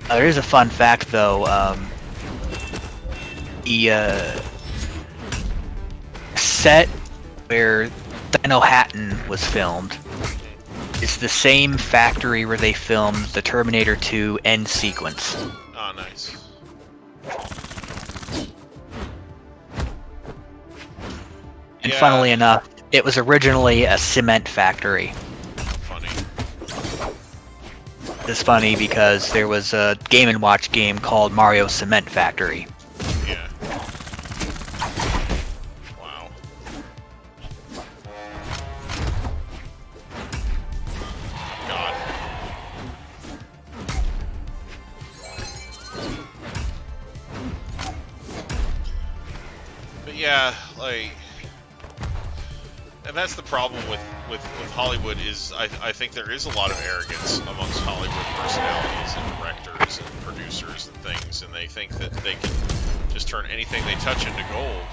There is a fun fact, though. The set where Dino Hatton was filmed is the same factory where they filmed the Terminator 2 end sequence. Oh, nice. And funnily enough, it was originally a cement factory. Funny. It's funny because there was a Game & Watch game called Mario Cement Factory. Yeah. Wow. God. But yeah, like... And that's the problem with Hollywood is I think there is a lot of arrogance amongst Hollywood personalities and directors and producers and things, and they think that they can just turn anything they touch into gold,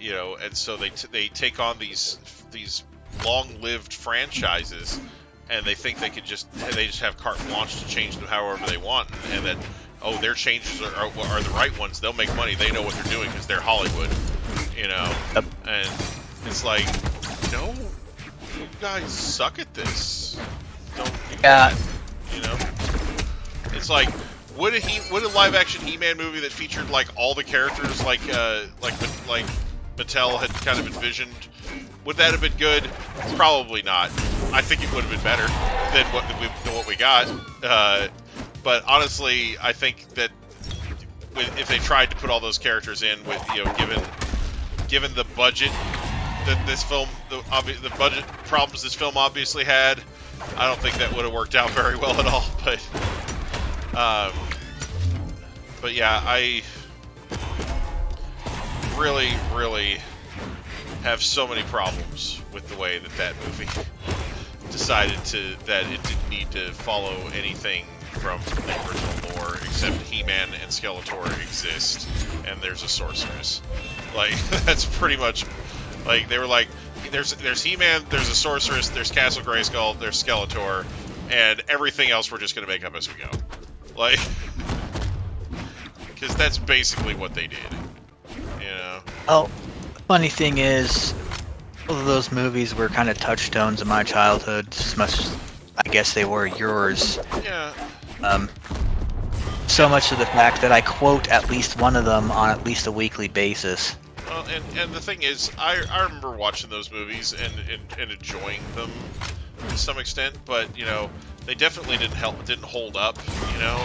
you know, and so they take on these long-lived franchises, and they think they just have carte blanche to change them however they want, and that their changes are the right ones. They'll make money. They know what they're doing because they're Hollywood, you know, and. It's like, no, you guys suck at this. Don't do that, you know? It's like, would a live-action He-Man movie that featured, like, all the characters like Mattel had kind of envisioned, would that have been good? Probably not. I think it would have been better than what we got. But honestly, I think that if they tried to put all those characters in with, you know, given the budget that this film, the budget problems this film obviously had, I don't think that would have worked out very well at all. But yeah, I really, really have so many problems with the way that movie decided that it didn't need to follow anything from the original lore except He-Man and Skeletor exist, and there's a sorceress. Like, that's pretty much. Like, they were like, there's He-Man, there's a sorceress, there's Castle Grayskull, there's Skeletor, and everything else we're just gonna make up as we go. Like, because that's basically what they did, you know? Oh, funny thing is, both of those movies were kind of touchstones of my childhood, as much as I guess they were yours. Yeah. So much to the fact that I quote at least one of them on at least a weekly basis. Well, and the thing is, I remember watching those movies and enjoying them to some extent, but you know, they definitely didn't hold up, you know.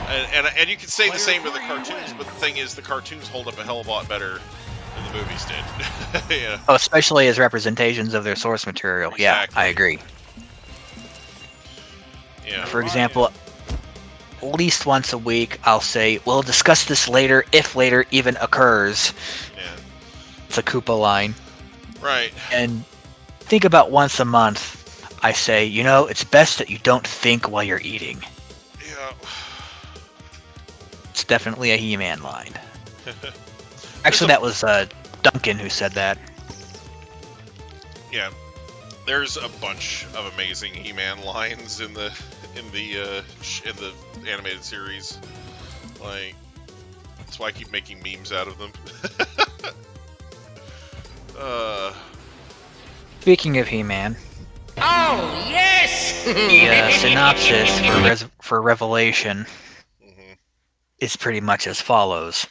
And you can say the same of the cartoons, but the thing is, the cartoons hold up a hell of a lot better than the movies did. Yeah. Oh, especially as representations of their source material. Exactly. Yeah, I agree. Yeah. For example, at least once a week, I'll say, we'll discuss this later, if later even occurs. Yeah. It's a Koopa line. Right. And think about once a month, I say, you know, it's best that you don't think while you're eating. Yeah. It's definitely a He-Man line. Actually, that was Duncan who said that. Yeah. There's a bunch of amazing He-Man lines in the animated series. Like, that's why I keep making memes out of them. Speaking of He-Man, Oh, yes! the synopsis for Revelation is pretty much as follows.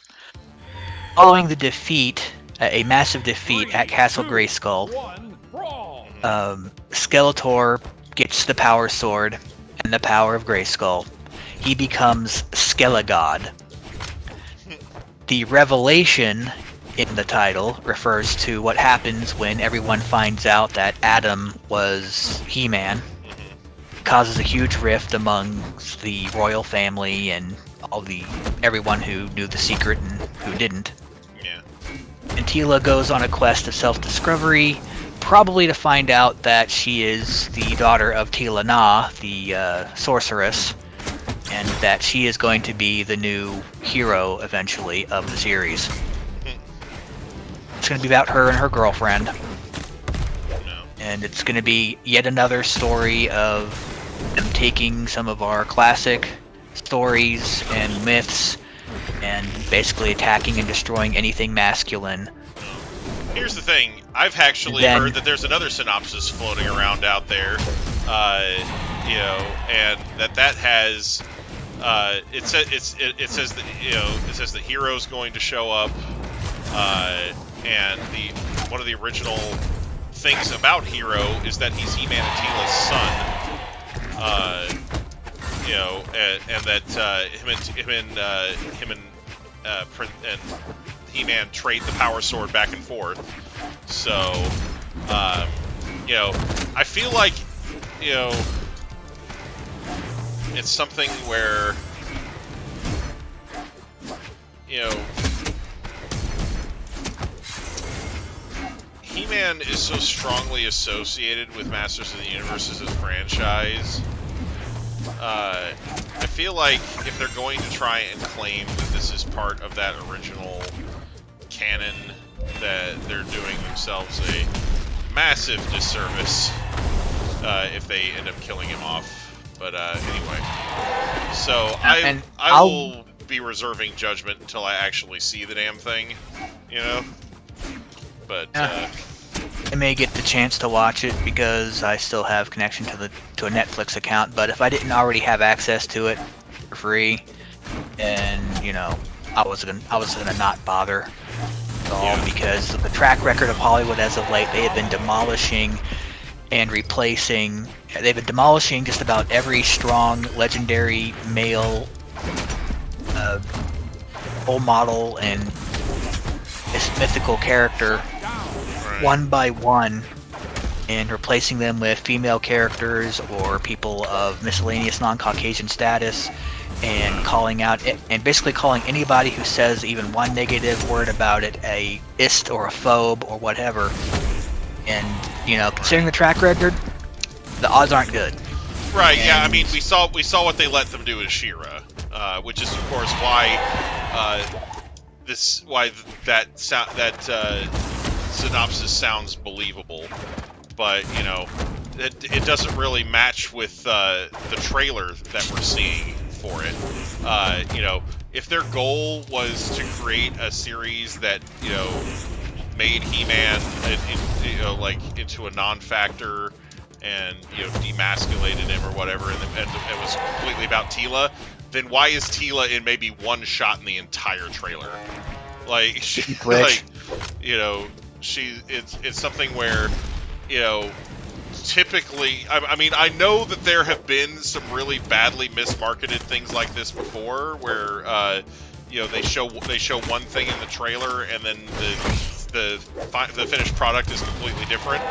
Following the defeat, a massive defeat at Castle Grayskull, Skeletor gets the Power Sword and the power of Grayskull. He becomes Skelegod. The revelation in the title refers to what happens when everyone finds out that Adam was He-Man. Causes a huge rift amongst the royal family and everyone who knew the secret and who didn't. Yeah. And Tila goes on a quest of self-discovery, probably to find out that she is the daughter of Tila Na, the sorceress, and that she is going to be the new hero eventually of the series. It's going to be about her and her girlfriend. And it's going to be yet another story of them taking some of our classic stories and myths and basically attacking and destroying anything masculine. Here's the thing. I've actually heard that there's another synopsis floating around out there, you know, and that has it says that, you know, it says the hero's going to show up, and one of the original things about Hero is that he's He-Man and Teela's son, you know, and that him and He-Man trade the Power Sword back and forth. So, you know, I feel like, you know, it's something where, you know, He-Man is so strongly associated with Masters of the Universe as a franchise. I feel like if they're going to try and claim that this is part of that original canon, that they're doing themselves a massive disservice if they end up killing him off. But anyway, so I will be reserving judgment until I actually see the damn thing, you know. But I may get the chance to watch it because I still have connection to a Netflix account. But if I didn't already have access to it for free, and you know, I was gonna not bother at all, because of the track record of Hollywood as of late. They have been demolishing and replacing. They've been demolishing just about every strong legendary male role model and mythical character one by one, and replacing them with female characters or people of miscellaneous non-Caucasian status, and calling out and basically calling anybody who says even one negative word about it a ist or a phobe or whatever. And you know, considering the track record, the odds aren't good. Right? And, yeah. I mean, we saw what they let them do with She-Ra, which is of course why that synopsis sounds believable, but you know, it doesn't really match with the trailer that we're seeing for it. You know, if their goal was to create a series that, you know, made He-Man into a non-factor and, you know, demasculated him or whatever, and it was completely about Teela, then why is Teela in maybe one shot in the entire trailer? Like, like, you know, it's something where, you know, typically, I mean, I know that there have been some really badly mismarketed things like this before, where you know, they show one thing in the trailer and then the finished product is completely different.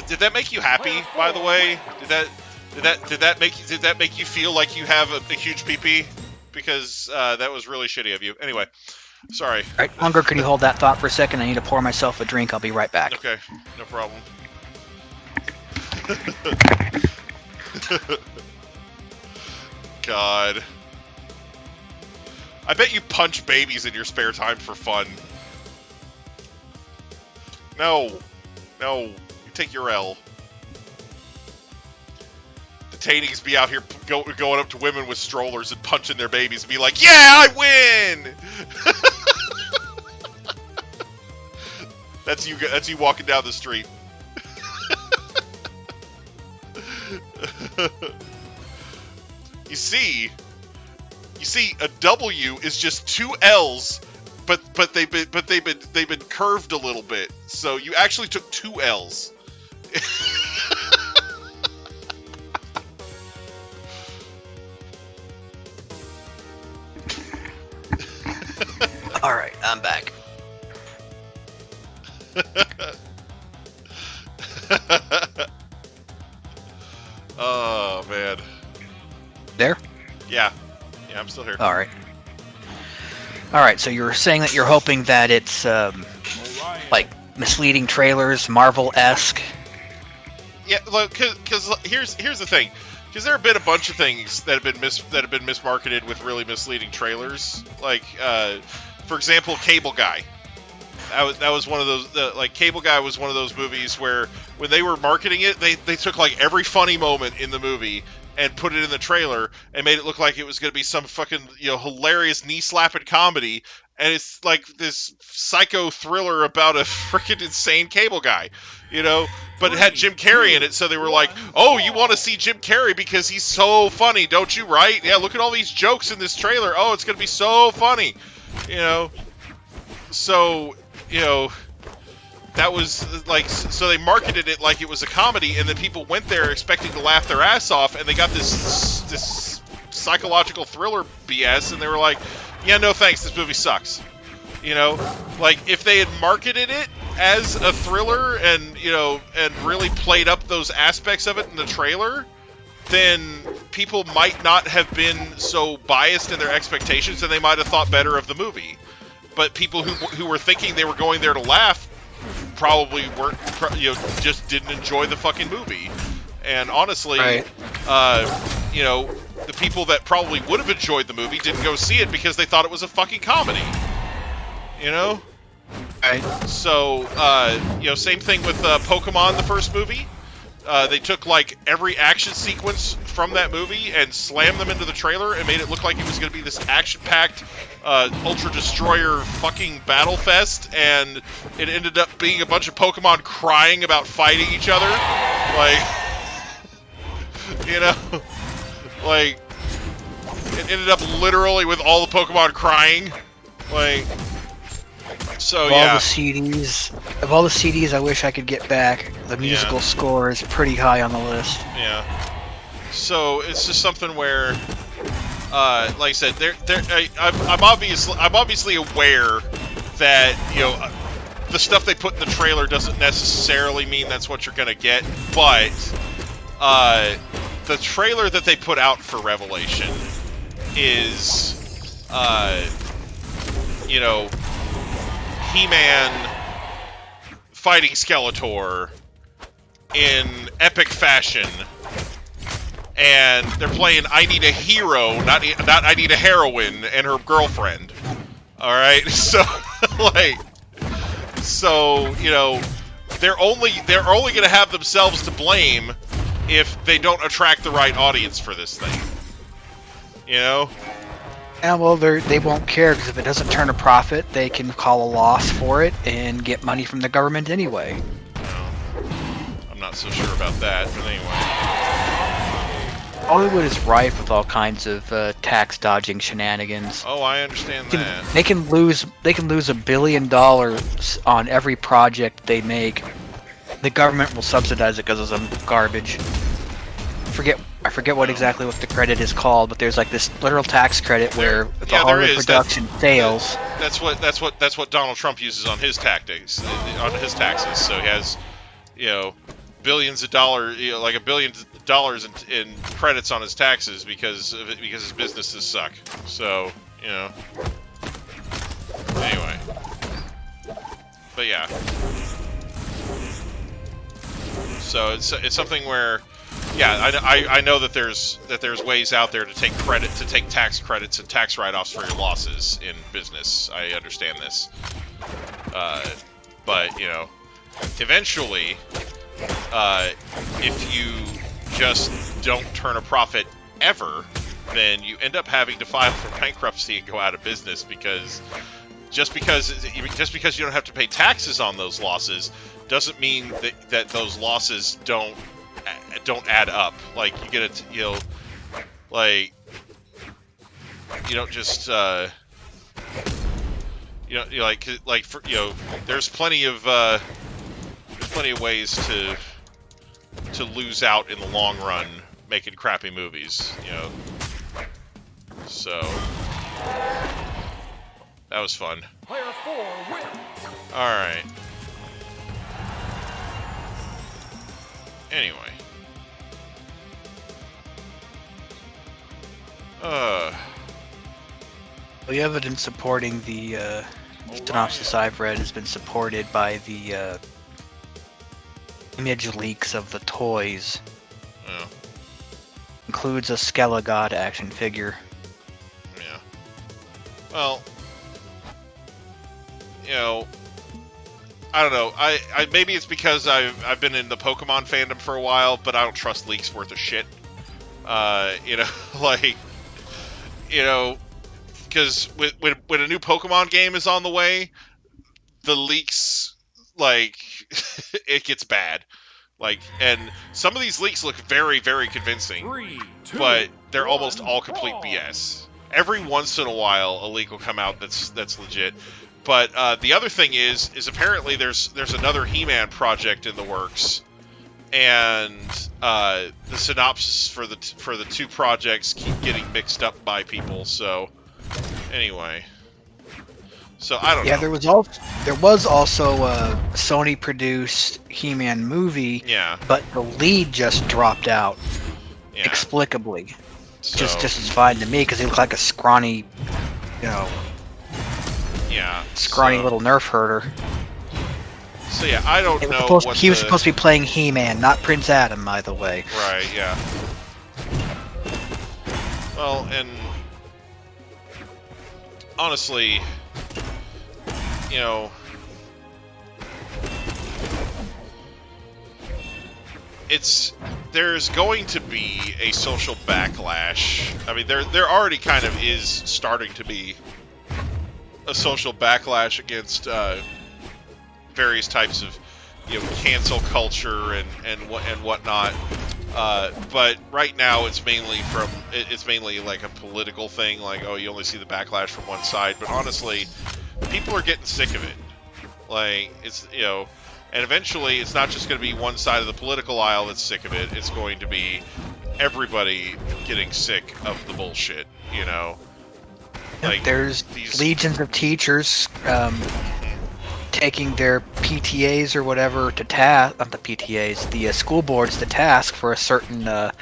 Did that make you happy, by the way? Did that make you feel like you have a huge PP? Because that was really shitty of you. Anyway, sorry. All right, Hunger, can you hold that thought for a second? I need to pour myself a drink. I'll be right back. Okay, no problem. God. I bet you punch babies in your spare time for fun. No. No. You take your L. The Tatings be out here going up to women with strollers and punching their babies and be like, yeah, I win! That's you walking down the street. You see, a W is just two L's, but they've been curved a little bit. So you actually took two L's. All right, I'm back. Oh man. There? Yeah, I'm still here. All right. So you were saying that you're hoping that it's like misleading trailers, Marvel-esque. Yeah, look, because here's the thing, because there have been a bunch of things that have been mismarketed with really misleading trailers. Like, for example, Cable Guy. That was one of those. Like, Cable Guy was one of those movies where when they were marketing it, they took like every funny moment in the movie and put it in the trailer and made it look like it was going to be some fucking hilarious knee-slapping comedy, and it's like this psycho thriller about a freaking insane cable guy, but it had Jim Carrey in it, so they were like, oh, you want to see Jim Carrey because he's so funny, don't you, right? Yeah, look at all these jokes in this trailer. Oh, it's going to be so funny, So, that was like, so they marketed it like it was a comedy, and then people went there expecting to laugh their ass off, and they got this psychological thriller BS, and they were like, yeah, no thanks, this movie sucks. Like, if they had marketed it as a thriller and really played up those aspects of it in the trailer, then people might not have been so biased in their expectations, and they might have thought better of the movie. But people who were thinking they were going there to laugh probably weren't, just didn't enjoy the fucking movie. And honestly, right. The people that probably would have enjoyed the movie didn't go see it because they thought it was a fucking comedy. Right. So, same thing with Pokemon, the first movie. They took like every action sequence from that movie and slammed them into the trailer and made it look like it was going to be this action-packed Ultra Destroyer fucking battle fest, and it ended up being a bunch of Pokemon crying about fighting each other. Like, like, it ended up literally with all the Pokemon crying. Like, so of all the CDs I wish I could get back, the musical score is pretty high on the list. Yeah. So it's just something where, like I said, I'm obviously aware that the stuff they put in the trailer doesn't necessarily mean that's what you're gonna get, but the trailer that they put out for Revelation is, He-Man fighting Skeletor in epic fashion, and they're playing I Need a Hero, not I Need a Heroine, and her girlfriend. All right, so they're only going to have themselves to blame if they don't attract the right audience for this thing. Yeah, well, they won't care, because if it doesn't turn a profit, they can call a loss for it and get money from the government anyway. Well, I'm not so sure about that, but anyway. Hollywood is rife with all kinds of tax dodging shenanigans. Oh, I understand that. They can lose $1 billion on every project they make. The government will subsidize it because of some garbage. I forget what exactly what the credit is called, but there's like this literal tax credit where if the Hollywood production fails. That's what Donald Trump uses on his taxes. So he has, billions of dollars, like $1 billion in credits on his taxes because his businesses suck. So anyway, but yeah. So it's something where. Yeah, I know that there's ways out there to take tax credits and tax write-offs for your losses in business. I understand this, but eventually, if you just don't turn a profit ever, then you end up having to file for bankruptcy and go out of business because just because you don't have to pay taxes on those losses doesn't mean that those losses don't add up. Like, you get it, like, you don't just, there's plenty of ways to lose out in the long run making crappy movies, So, that was fun. Player 4 wins. Alright. Anyway. The evidence supporting the synopsis I've read has been supported by the image leaks of the toys. Yeah. Includes a Skelegod action figure. Yeah. Well, you know, I don't know. I maybe it's because I've been in the Pokemon fandom for a while, but I don't trust leaks worth of shit. You know, like, you know, because when a new Pokemon game is on the way, the leaks, like, it gets bad. Like, and some of these leaks look very, very convincing, 3, 2, but they're almost 1, all complete brawl. BS. Every once in a while, a leak will come out that's legit. But the other thing is apparently there's another He-Man project in the works, and the synopsis for the two projects keep getting mixed up by people. So anyway, so I don't know. There was also a Sony produced He-Man movie. Yeah. But the lead just dropped out inexplicably. Just as fine to me because he looked like a scrawny, scrawny little nerf herder. So yeah, I don't know what he was supposed to be playing He-Man, not Prince Adam, by the way. Right, yeah. Well, and honestly, there's going to be a social backlash. I mean, there already kind of is starting to be a social backlash against various types of cancel culture and whatnot. But right now it's mainly like a political thing. Like, oh, you only see the backlash from one side. But honestly, people are getting sick of it. Like, it's and eventually it's not just going to be one side of the political aisle that's sick of it. It's going to be everybody getting sick of the bullshit. Like, there's legions of teachers taking their PTAs or whatever to task, not the PTAs, the school boards to task for a certain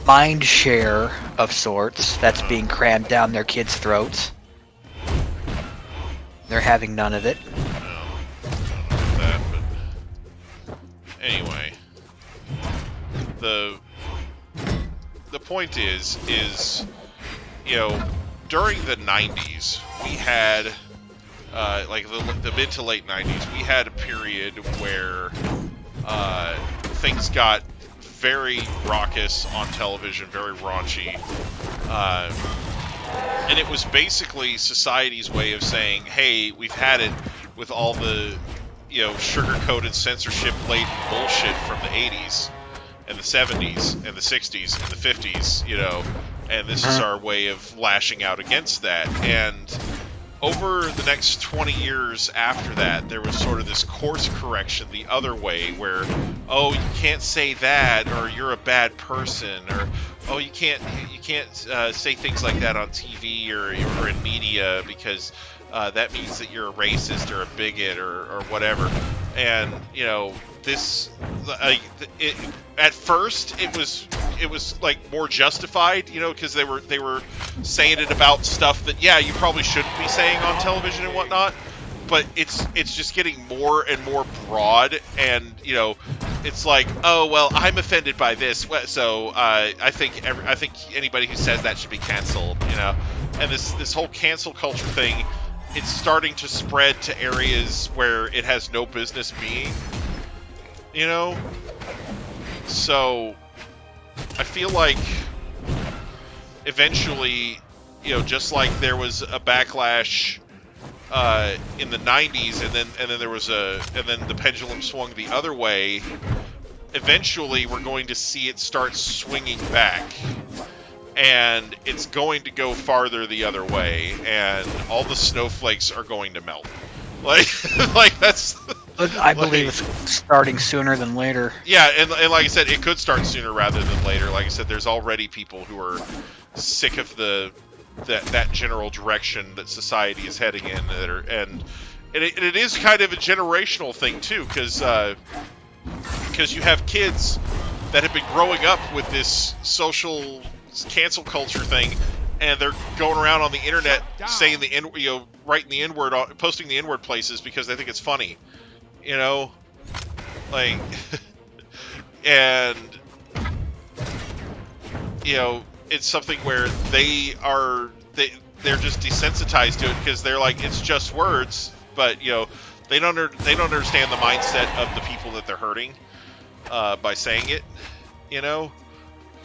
mind share of sorts that's being crammed down their kids' throats. They're having none of it. Anyway, the point is during the 90s we had like the mid to late 90s we had a period where things got very raucous on television, very raunchy, and it was basically society's way of saying, hey, we've had it with all the sugar-coated censorship-laden bullshit from the 80s and the 70s and the 60s and the 50s, and this is our way of lashing out against that. And over the next 20 years after that, there was sort of this course correction the other way where, oh, you can't say that, or you're a bad person, or, oh, you can't say things like that on TV or in media because that means that you're a racist or a bigot or whatever. And this, at first it was like more justified, because they were saying it about stuff that you probably shouldn't be saying on television and whatnot. But it's just getting more and more broad, and it's like, oh well, I'm offended by this, so I think anybody who says that should be canceled, And this whole cancel culture thing, it's starting to spread to areas where it has no business being, So I feel like eventually, just like there was a backlash in the 90s, and then the pendulum swung the other way. Eventually, we're going to see it start swinging back, and it's going to go farther the other way, and all the snowflakes are going to melt. Like that's. I believe it's starting sooner than later. Yeah, and like I said, it could start sooner rather than later. Like I said, there's already people who are sick of that general direction that society is heading in, and it is kind of a generational thing too, because you have kids that have been growing up with this social cancel culture thing, and they're going around on the internet saying writing the N-word, posting the N-word places because they think it's funny, you know, like, and you know, it's something where they're just desensitized to it because they're like, it's just words, but you know, they don't understand the mindset of the people that they're hurting by saying it, you know,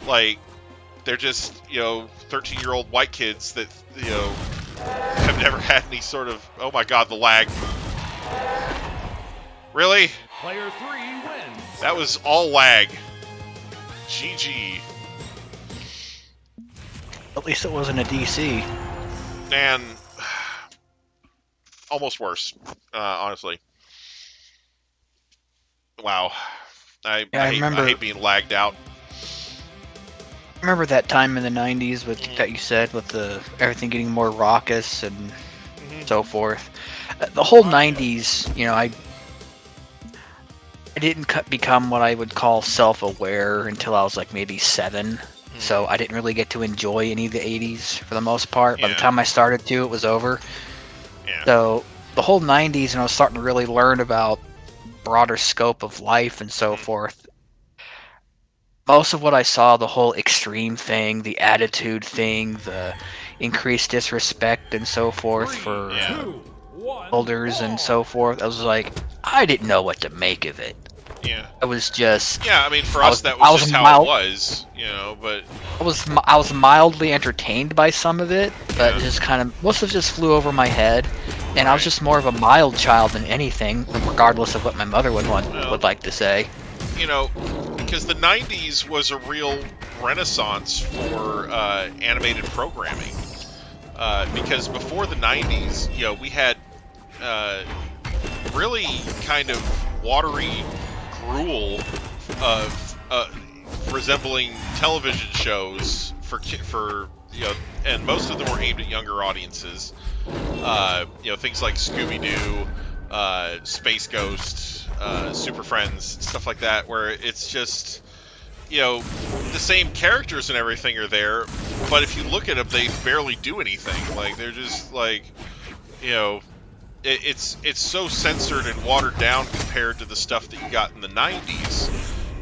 like they're just, you know, 13-year-old white kids that, you know, have never had any sort of, oh my god, the lag. Really? Player 3 wins. That was all lag. GG. At least it wasn't a DC. And almost worse, honestly. Wow. I hate being lagged out. Remember that time in the 90s with that you said with the everything getting more raucous and so forth. The whole 90s, you know, I didn't become what I would call self-aware until I was like maybe 7. So I didn't really get to enjoy any of the 80s for the most part. By the time I started to, it was over. Yeah. So the whole 90s, and I was starting to really learn about broader scope of life and so forth. Most of what I saw, the whole extreme thing, the attitude thing, the increased disrespect and so forth for elders and so forth, I was like, I didn't know what to make of it. Yeah. I was just... Yeah, I mean, for us, that was just how it was, you know, but... I was mildly entertained by some of it, but it just kind of... Most of it just flew over my head, and I was just more of a mild child than anything, regardless of what my mother would like to say. You know, because the 90s was a real renaissance for animated programming. Because before the 90s, you know, we had really kind of watery gruel of resembling television shows for you know, and most of them were aimed at younger audiences. You know, things like Scooby-Doo, Space Ghost, Super Friends, stuff like that, where it's just, you know, the same characters and everything are there, but if you look at them, they barely do anything. Like, they're just like, you know, it's so censored and watered down compared to the stuff that you got in the 90s.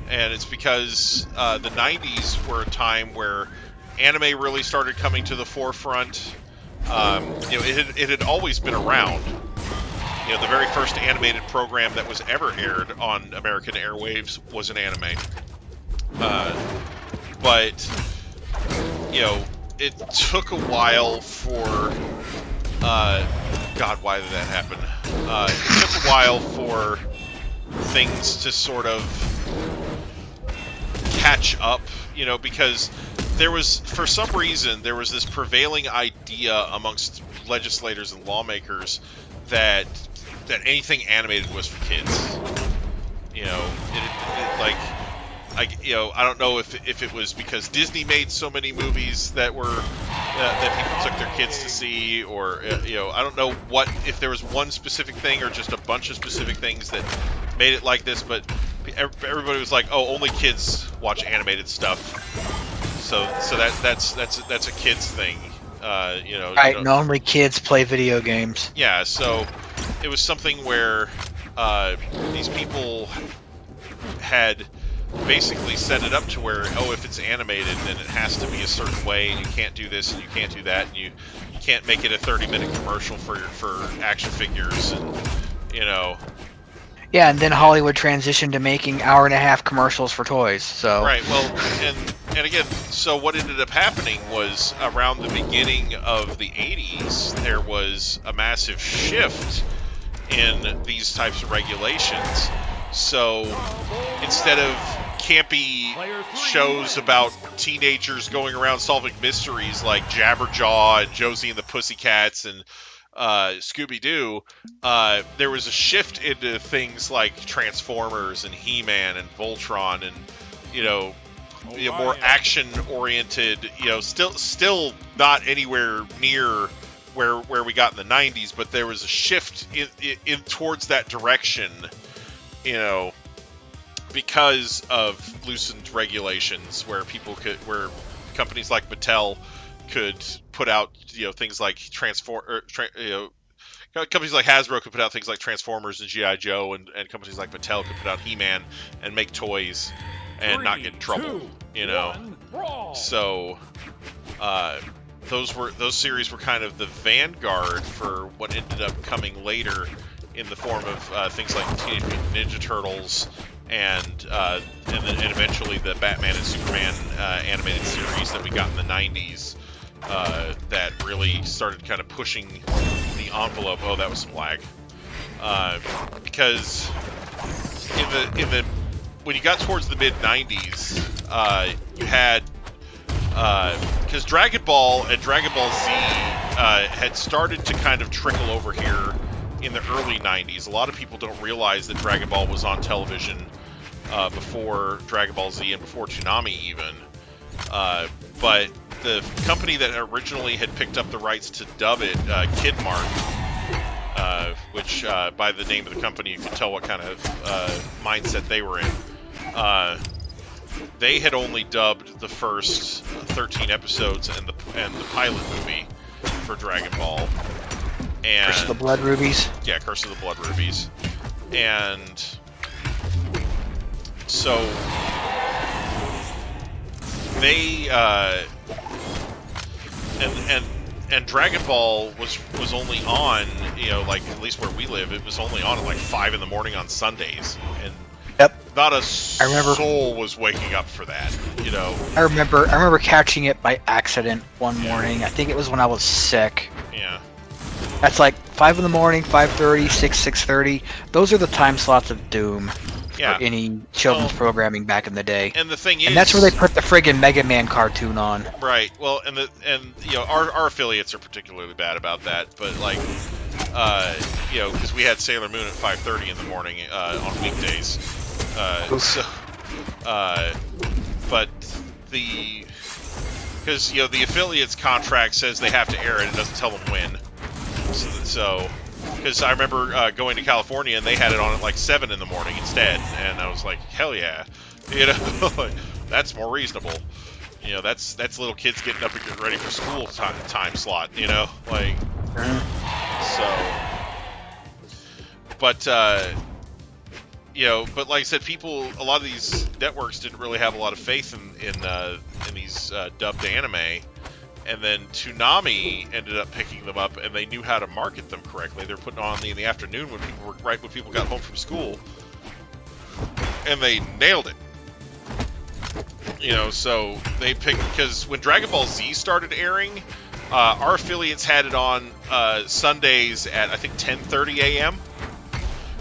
And it's because the 90s were a time where anime really started coming to the forefront. You know, it had always been around. You know, the very first animated program that was ever aired on American airwaves was an anime. But, you know, it took a while for... God, why did that happen? It took a while for things to sort of catch up, you know, because there was, for some reason, there was this prevailing idea amongst legislators and lawmakers that anything animated was for kids. You know, you know, I don't know if it was because Disney made so many movies that were that people took their kids to see, or you know, I don't know if there was one specific thing or just a bunch of specific things that made it like this, but everybody was like, oh, only kids watch animated stuff. So that's a kids thing. You know, right? No, only kids play video games. Yeah, so it was something where these people had basically set it up to where, oh, if it's animated, then it has to be a certain way, and you can't do this and you can't do that, and you can't make it a 30-minute commercial for action figures, and you know. Yeah, and then Hollywood transitioned to making hour-and-a-half commercials for toys. So right, well, and again, so what ended up happening was around the beginning of the 80s, there was a massive shift in these types of regulations. So instead of campy shows about teenagers going around solving mysteries like Jabberjaw and Josie and the Pussycats and Scooby-Doo, there was a shift into things like Transformers and He-Man and Voltron and, you know, more action-oriented, you know, still not anywhere near where we got in the 90s, but there was a shift in towards that direction, you know, because of loosened regulations where companies like Mattel could put out, you know, things like companies like Hasbro could put out things like Transformers and G.I. Joe, and companies like Mattel could put out He-Man and make toys and not get in trouble, you know. So those series were kind of the vanguard for what ended up coming later in the form of things like Teenage Mutant Ninja Turtles and eventually the Batman and Superman animated series that we got in the 90s that really started kind of pushing the envelope. Oh, that was some lag. Because in the when you got towards the mid 90s, you had because Dragon Ball and Dragon Ball Z had started to kind of trickle over here in the early 90s. A lot of people don't realize that Dragon Ball was on television before Dragon Ball Z and before Toonami even. But the company that originally had picked up the rights to dub it, Kidmark, which by the name of the company you can tell what kind of mindset they were in. They had only dubbed the first 13 episodes and the pilot movie for Dragon Ball. And, Curse of the Blood Rubies. Yeah, Curse of the Blood Rubies. And so they and Dragon Ball was only on, you know, like at least where we live, it was only on at like 5 in the morning on Sundays, and not a soul was waking up for that, you know. I remember catching it by accident one morning. I think it was when I was sick. Yeah. That's like 5 in the morning, 5:30, 6:30. Those are the time slots of doom for any children's programming back in the day. And the thing is, and that's where they put the friggin' Mega Man cartoon on. Right. Well, and you know, our affiliates are particularly bad about that, but like, you know, because we had Sailor Moon at 5:30 in the morning on weekdays. But because you know the affiliates contract says they have to air it, it doesn't tell them when. So because I remember going to California and they had it on at like 7 in the morning instead, and I was like, hell yeah, you know, like, that's more reasonable. You know, that's little kids getting up and getting ready for school time slot, you know, like. So, but you know, but like I said, a lot of these networks didn't really have a lot of faith in these dubbed anime, and then Toonami ended up picking them up, and they knew how to market them correctly. They were putting on in the afternoon when people got home from school, and they nailed it. You know, so they picked, because when Dragon Ball Z started airing, our affiliates had it on Sundays at I think 10:30 a.m.,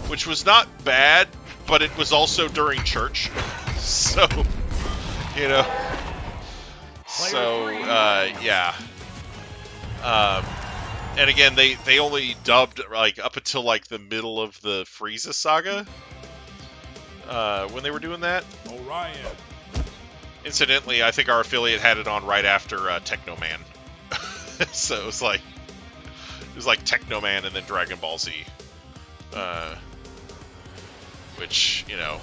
which was not bad, but it was also during church, so, you know, so, yeah, and again, they only dubbed, like, up until, like, the middle of the Frieza saga, when they were doing that. Orion. Incidentally, I think our affiliate had it on right after Technoman, so it was like Technoman and then Dragon Ball Z. Which, you know,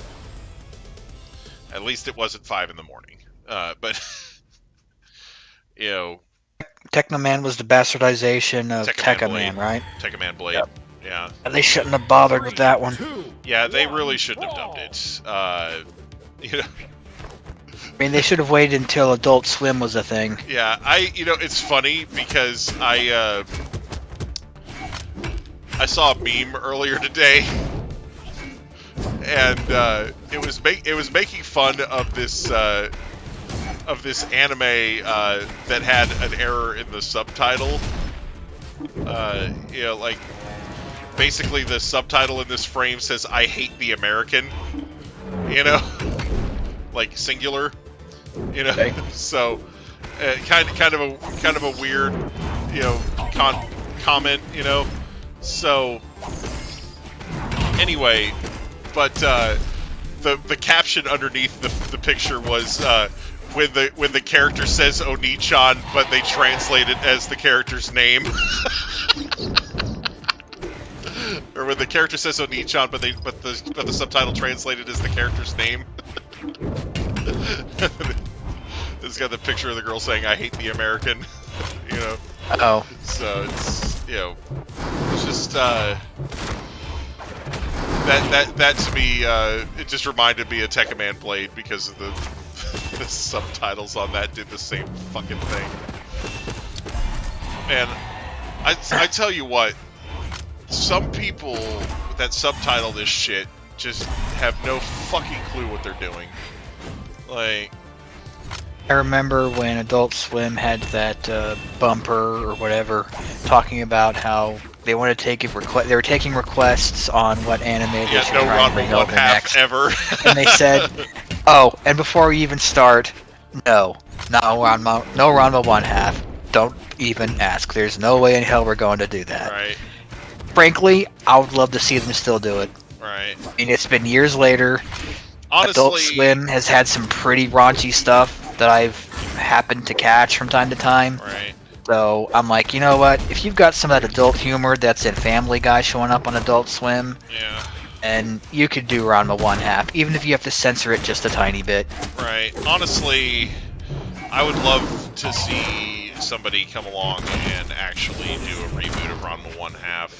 at least it wasn't 5 in the morning. But, you know... Technoman was the bastardization of Tekkaman, right? Tekkaman Blade, yep. Yeah. And they shouldn't have bothered with that one. Yeah, they really shouldn't have dubbed it. You know... I mean, they should have waited until Adult Swim was a thing. Yeah, you know, it's funny because I saw a meme earlier today, and it was making fun of this anime that had an error in the subtitle. You know, like basically the subtitle in this frame says "I hate the American," you know, like singular, you know. Okay. So kind of a weird, you know, comment, you know. So anyway, but the caption underneath the picture was when the character says Oni-chan, but they translate it as the character's name. Or when the character says Oni-chan, but the subtitle translated as the character's name. It's got the picture of the girl saying "I hate the American," you know. Oh. So you know, it's just that to me, it just reminded me of Tekkaman Blade because of the subtitles on that did the same fucking thing. And I tell you what, some people that subtitle this shit just have no fucking clue what they're doing. Like, I remember when Adult Swim had that bumper or whatever, talking about how they wanted to take they were taking requests on what anime they should no try and bring Ranma over next. ever. And they said, "Oh, and before we even start, no Ranma 1/2. Don't even ask. There's no way in hell we're going to do that." Right. Frankly, I would love to see them still do it. Right. I mean, it's been years later. Honestly, Adult Swim has had some pretty raunchy stuff that I've happened to catch from time to time. Right. So I'm like, you know what? If you've got some of that adult humor that's in Family Guy showing up on Adult Swim, Yeah. and you could do Ranma 1/2, even if you have to censor it just a tiny bit. Right. Honestly, I would love to see somebody come along and actually do a reboot of Ranma 1/2.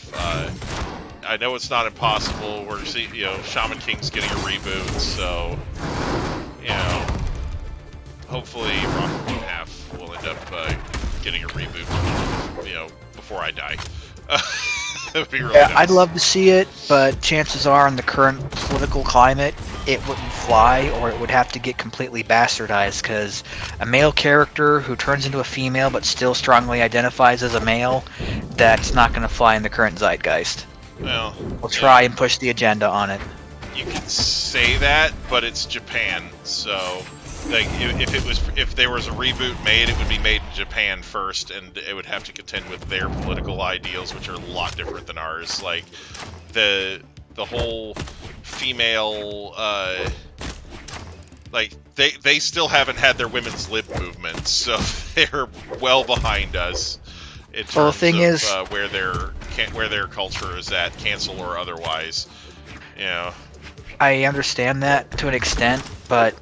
I know it's not impossible. We're seeing, Shaman King's getting a reboot, so hopefully Ranma 1/2 will end up getting a reboot, before I die. That would be really nice. I'd love to see it, but chances are in the current political climate, it wouldn't fly, or it would have to get completely bastardized, because a male character who turns into a female but still strongly identifies as a male, that's not going to fly in the current zeitgeist. Well, We'll try and push the agenda on it. You can say that, but it's Japan, so like if there was a reboot made, it would be made in Japan first, and it would have to contend with their political ideals, which are a lot different than ours. Like the whole female, like they still haven't had their women's lib movement, so they're well behind us in terms Well, the thing of is, where their culture is at, cancel or otherwise. I understand that to an extent, but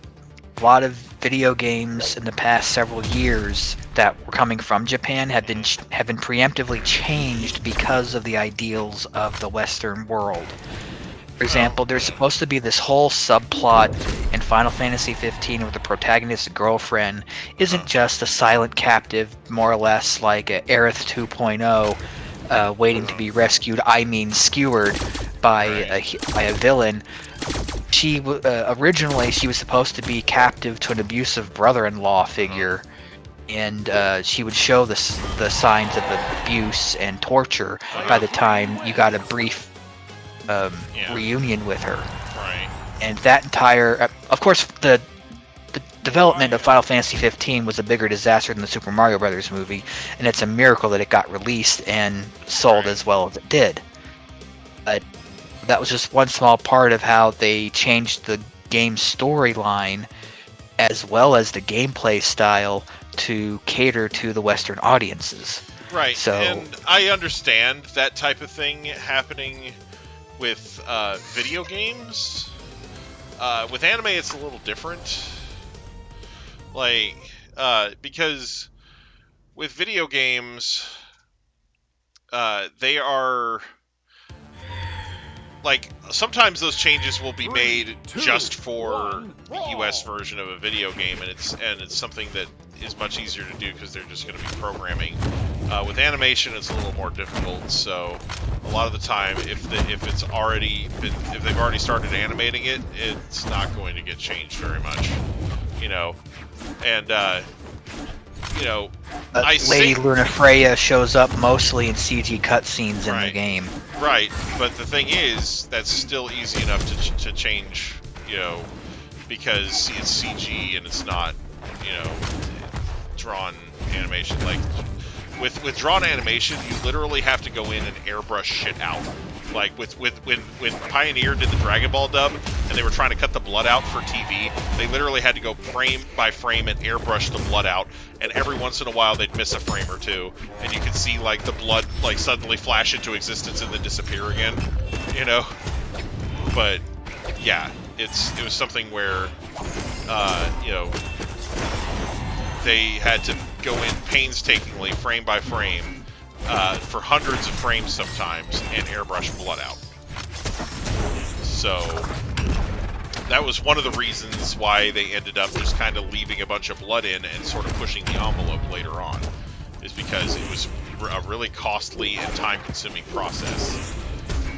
a lot of video games in the past several years that were coming from Japan have been preemptively changed because of the ideals of the Western world. For example, there's supposed to be this whole subplot in Final Fantasy 15 where the protagonist's girlfriend isn't just a silent captive, more or less like a Aerith 2.0, waiting to be rescued, skewered by a villain. She originally she was supposed to be captive to an abusive brother-in-law figure, and she would show the signs of abuse and torture by the time you got a brief reunion with her. Right. And that entire, of course, the development of Final Fantasy 15 was a bigger disaster than the Super Mario Brothers movie, and it's a miracle that it got released and sold as well as it did. But that was just one small part of how they changed the game's storyline as well as the gameplay style to cater to the Western audiences. Right, So, and I understand that type of thing happening with video games. With anime, it's a little different. Like, because with video games, they are... Like, sometimes those changes will be made just for the US version of a video game, and it's something that is much easier to do because they're just going to be programming. With animation, it's a little more difficult. So a lot of the time, if they've already started animating it, it's not going to get changed very much, And Lady Lunafreya shows up mostly in CG cutscenes in the game. Right, but the thing is, that's still easy enough to change, because it's CG and it's not, drawn animation. Like, with drawn animation, you literally have to go in and airbrush shit out. Like, when Pioneer did the Dragon Ball dub, and they were trying to cut the blood out for TV, they literally had to go frame by frame and airbrush the blood out, and every once in a while they'd miss a frame or two, and you could see, like, the blood, like, suddenly flash into existence and then disappear again, But, yeah, it was something where, they had to go in painstakingly, frame by frame, for hundreds of frames sometimes and airbrush blood out. So that was one of the reasons why they ended up just kind of leaving a bunch of blood in and sort of pushing the envelope later on, is because it was a really costly and time-consuming process.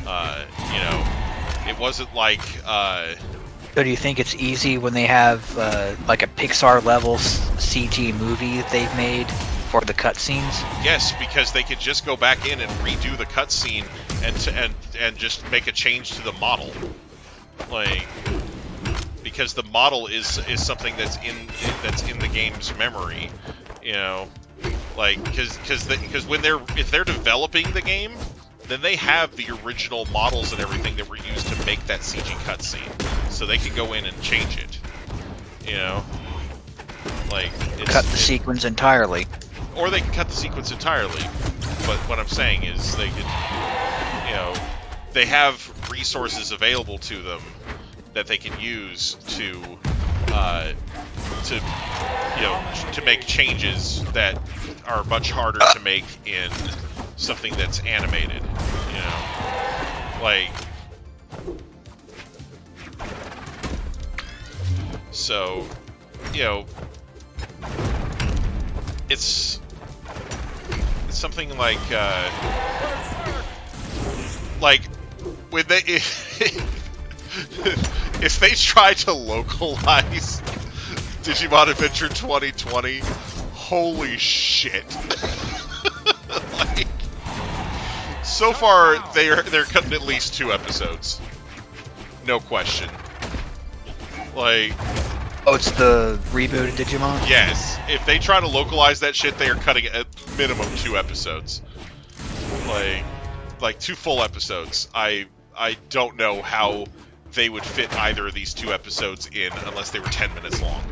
You know, it wasn't like... So do you think it's easy when they have like a Pixar-level CG movie that they've made for the cutscenes? Yes, because they could just go back in and redo the cutscene and just make a change to the model. Like, because the model is something that's in the game's memory, you know, like because if they're developing the game, then they have the original models and everything that were used to make that CG cutscene, so they can go in and change it, you know, like Cut the sequence entirely. Or they can cut the sequence entirely. But what I'm saying is they could, you know, they have resources available to them that they can use to you know, to make changes that are much harder to make in something that's animated, you know, like. So, you know, it's something like when they if they try to localize Digimon Adventure 2020, holy shit! Like, so far they're cutting at least 2 episodes, no question. Like, oh, it's the rebooted Digimon? Yes. If they try to localize that shit, they are cutting at minimum 2 episodes. Like 2 full episodes. I don't know how they would fit either of these 2 episodes in unless they were 10 minutes long.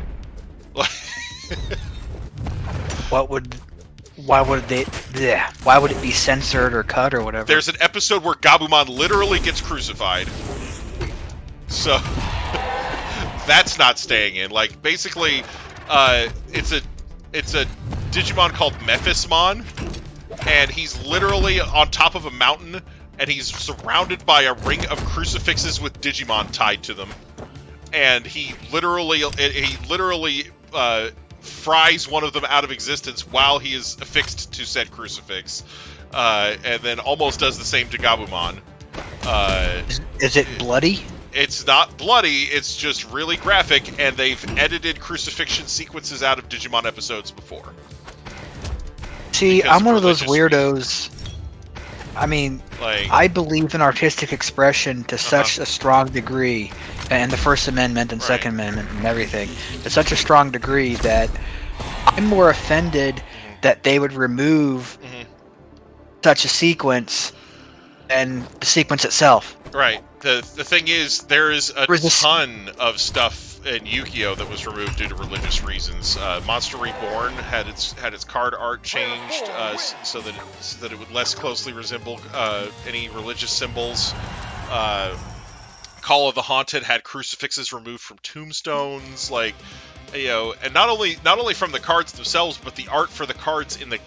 Why would it be censored or cut or whatever? There's an episode where Gabumon literally gets crucified. So that's not staying in. Like, basically, it's a Digimon called Mephismon, and he's literally on top of a mountain, and he's surrounded by a ring of crucifixes with Digimon tied to them, and he literally fries one of them out of existence while he is affixed to said crucifix, and then almost does the same to Gabumon. Is it bloody? It's not bloody, it's just really graphic, and they've edited crucifixion sequences out of Digimon episodes before. See, Because I'm one of those religious weirdos. I mean, Like, I believe in artistic expression to such a strong degree, and the First Amendment and Right. Second Amendment and everything, to such a strong degree that I'm more offended that they would remove such a sequence than the sequence itself. right. The thing is, there is a There's this- ton of stuff in Yu-Gi-Oh that was removed due to religious reasons. Monster Reborn had its card art changed so that it would less closely resemble any religious symbols. Call of the Haunted had crucifixes removed from tombstones, like, you know, and not only from the cards themselves, but the art for the cards in the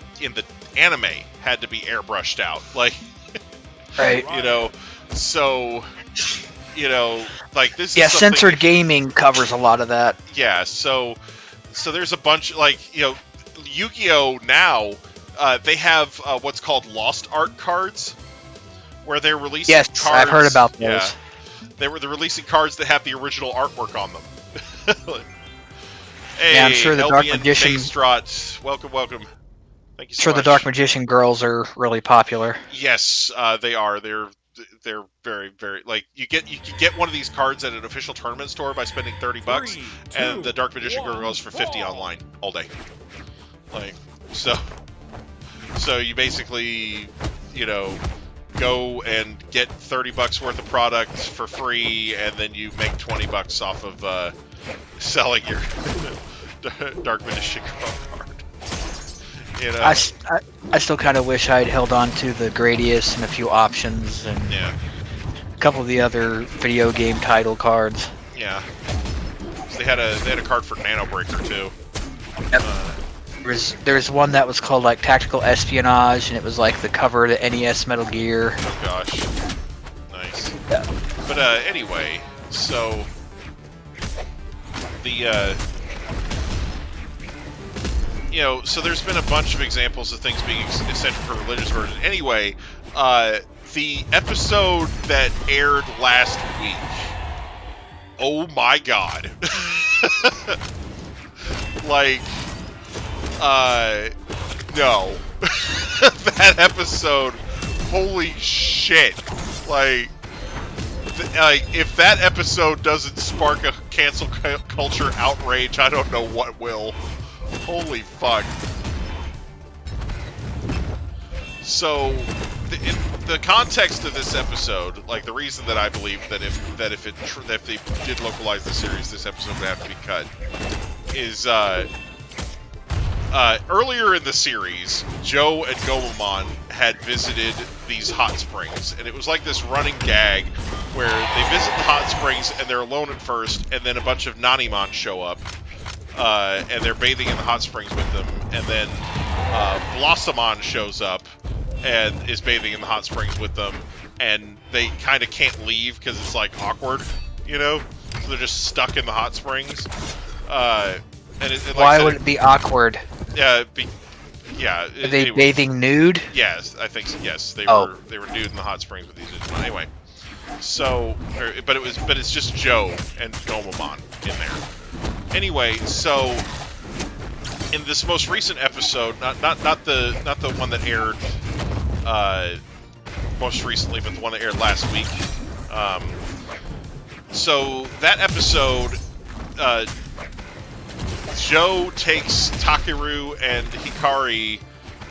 anime had to be airbrushed out, like, Right. you know, so, you know, like, this Yeah, is something, censored gaming covers a lot of that. yeah, so there's a bunch, like, you know, Yu-Gi-Oh! Now, they have what's called lost art cards, where they're releasing Yes, cards. I've heard about those. Yeah, they're releasing cards that have the original artwork on them. Hey, Yeah, I'm sure the Dark Elvian Magician- Baystrot, welcome. Thank you so Sure, much. the Dark Magician girls are really popular. Yes, they are. They're very, very, like, you can get one of these cards at an official tournament store by spending $30, 3, and 2, the Dark Magician girl 1, goes for 50 ball. online all day. Like, so you basically, you know, go and get $30 worth of product for free, and then you make $20 off of selling your Dark Magician girl card. You know? I still kind of wish I'd held on to the Gradius and a few options and Yeah. a couple of the other video game title cards. Yeah. So they had a card for Nano Breaker too. Yep. There was one that was called like Tactical Espionage, and it was like the cover of the NES Metal Gear. Oh gosh, nice. Yeah. But anyway, so the you know, so there's been a bunch of examples of things being extended for religious version. Anyway, the episode that aired last week. Oh my god. Like, no. That episode, holy shit. Like, if that episode doesn't spark a cancel culture outrage, I don't know what will. Holy fuck. So, the context of this episode, like the reason that I believe that if they did localize the series, this episode would have to be cut, is earlier in the series, Joe and Gomamon had visited these hot springs, and it was like this running gag where they visit the hot springs and they're alone at first, and then a bunch of Nanimon show up, and they're bathing in the hot springs with them, and then Blossomon shows up and is bathing in the hot springs with them, and they kind of can't leave because it's like awkward, you know? So they're just stuck in the hot springs. And like why would it be awkward? Yeah, Are they bathing nude? Yes, I think so. Yes, they were nude in the hot springs with these. Anyway, so but it's just Joe and Gomamon in there. Anyway, so in this most recent episode, not the one that aired most recently, but the one that aired last week. So that episode, Joe takes Takeru and Hikari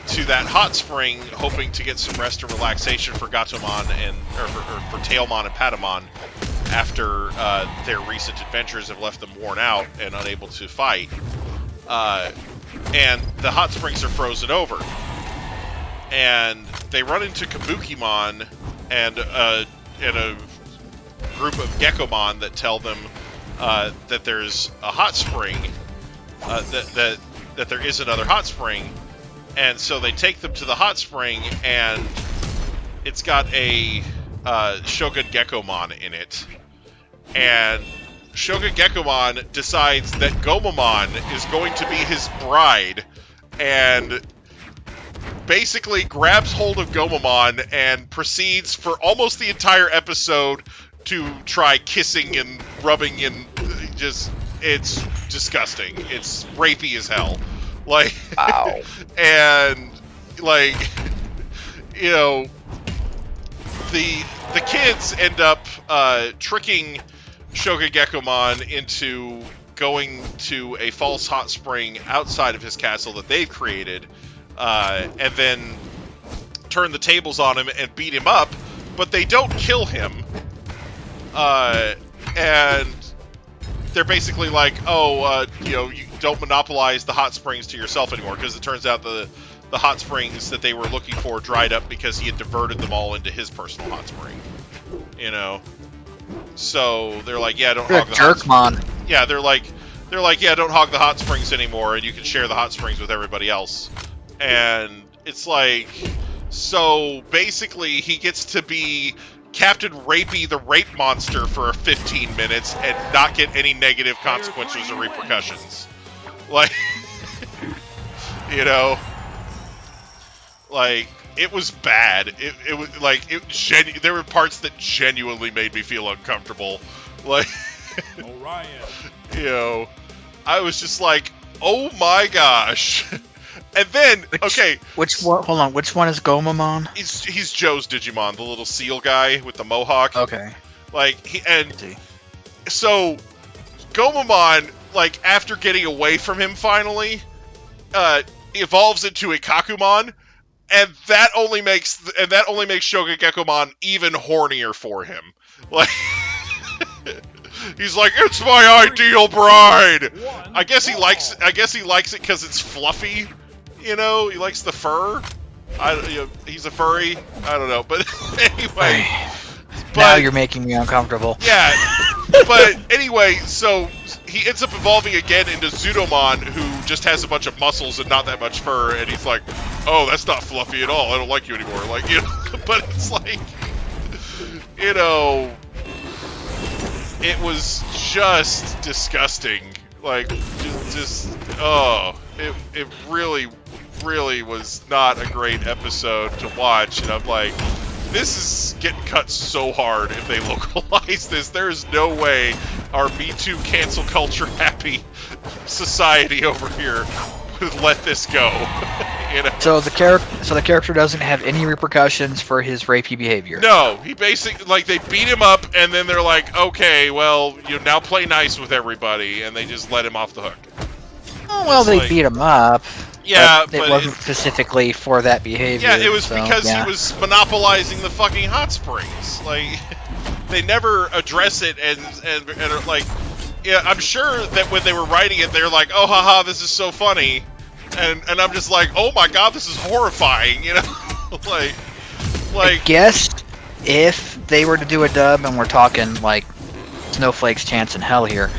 to that hot spring, hoping to get some rest and relaxation for Gatomon or for Tailmon and Patamon after their recent adventures have left them worn out and unable to fight. And the hot springs are frozen over. And they run into Kabukimon and a group of Gekomon that tell them that there's a hot spring, that there is another hot spring, and so they take them to the hot spring, and it's got a Shogun Gekomon in it, and Shogun Gekomon decides that Gomamon is going to be his bride, and basically grabs hold of Gomamon and proceeds for almost the entire episode to try kissing and rubbing and just, it's disgusting. It's rapey as hell. Like, wow. And, like, you know, the kids end up tricking Shogun Gekomon into going to a false hot spring outside of his castle that they've created, and then turn the tables on him and beat him up, but they don't kill him. And they're basically like, you know, you don't monopolize the hot springs to yourself anymore, because it turns out the hot springs that they were looking for dried up because he had diverted them all into his personal hot spring. You know? So they're like, yeah, don't hog the hot springs. Yeah, they're like, yeah, don't hog the hot springs anymore, and you can share the hot springs with everybody else. And it's like, so basically he gets to be Captain Rapey the Rape Monster for 15 minutes and not get any negative consequences or repercussions. Like, you know, like, it was bad. It was like, there were parts that genuinely made me feel uncomfortable. Like, Orion. You know, I was just like, oh my gosh. And then, okay. Which one? Hold on. Which one is Gomamon? He's Joe's Digimon, the little seal guy with the mohawk. Okay. Like, so Gomamon, like, after getting away from him finally, evolves into a Kakumon, and that only makes Shogun Gekomon even hornier for him. Like, he's like, it's my ideal bride. I guess he likes it because it's fluffy. You know, he likes the fur. He's a furry. I don't know, but anyway. Now you're making me uncomfortable. Yeah, But anyway, so he ends up evolving again into Zudomon, who just has a bunch of muscles and not that much fur, and he's like, "Oh, that's not fluffy at all. I don't like you anymore." Like, you know, but it's like, you know, it was just disgusting. Like, it really was not a great episode to watch, and I'm like, this is getting cut so hard if they localize this. There is no way our Me Too cancel culture happy society over here would let this go. You know? So the character doesn't have any repercussions for his rapey behavior. No, he basically, like, they beat him up, and then they're like, okay, well, you now play nice with everybody, and they just let him off the hook. Oh, well, It's they like, beat him up. Yeah, but it wasn't specifically for that behavior. Yeah, it was so, because yeah. he was monopolizing the fucking hot springs. Like, they never address it, and like, yeah, I'm sure that when they were writing it, they're like, oh, haha, this is so funny, and I'm just like, oh my god, this is horrifying, you know, like. I guess if they were to do a dub, and we're talking like Snowflake's chance in hell here,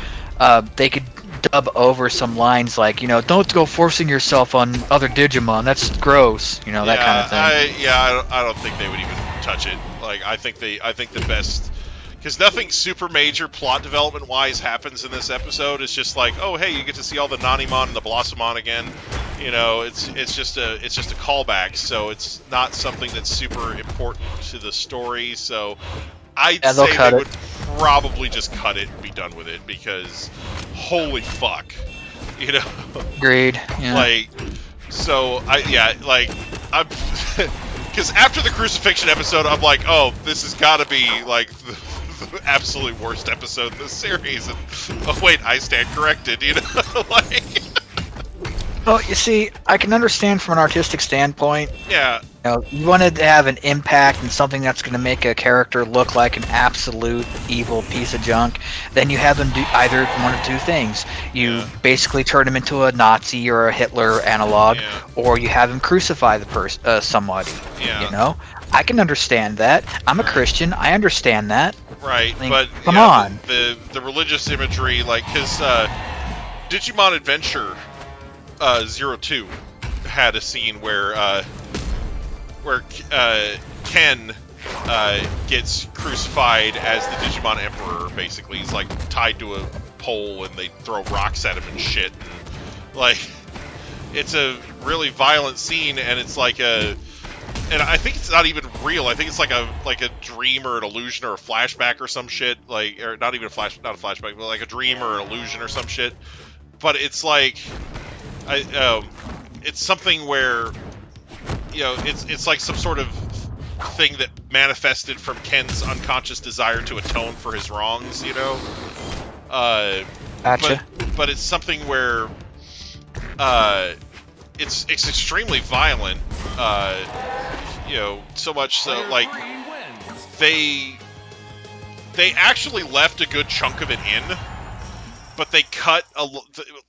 they could dub over some lines like, you know, don't go forcing yourself on other Digimon. That's gross. You know, that kind of thing. I don't think they would even touch it. Like, I think the best, because nothing super major plot development wise happens in this episode. It's just like, oh hey, you get to see all the Nanimon and the Blossomon again. You know, it's just a callback. So it's not something that's super important to the story. So I'd say they would probably just cut it and be done with it, because holy fuck, you know. Agreed. Yeah. Like, so I'm because after the crucifixion episode, I'm like, oh, this has got to be like the absolute worst episode in this series. And oh wait, I stand corrected. You know, like. Well, you see, I can understand from an artistic standpoint. Yeah. You know, you wanted to have an impact and something that's going to make a character look like an absolute evil piece of junk. Then you have them do either one of two things. You basically turn him into a Nazi or a Hitler analog, or you have him crucify the somebody. Yeah. You know, I can understand that. I'm a Christian. I understand that. Right, I mean, but come on. The religious imagery, like, because Digimon Adventure 02 had a scene where Ken gets crucified as the Digimon Emperor. Basically, he's like tied to a pole and they throw rocks at him and shit. And, like, it's a really violent scene, and it's like and I think it's not even real. I think it's like a dream or an illusion or a flashback or some shit. Like, or not even not a flashback, but like a dream or an illusion or some shit. But it's like, it's something where, you know, it's like some sort of thing that manifested from Ken's unconscious desire to atone for his wrongs, you know? Gotcha. But it's something where, it's extremely violent, you know, so much so, like, they actually left a good chunk of it in, but they cut a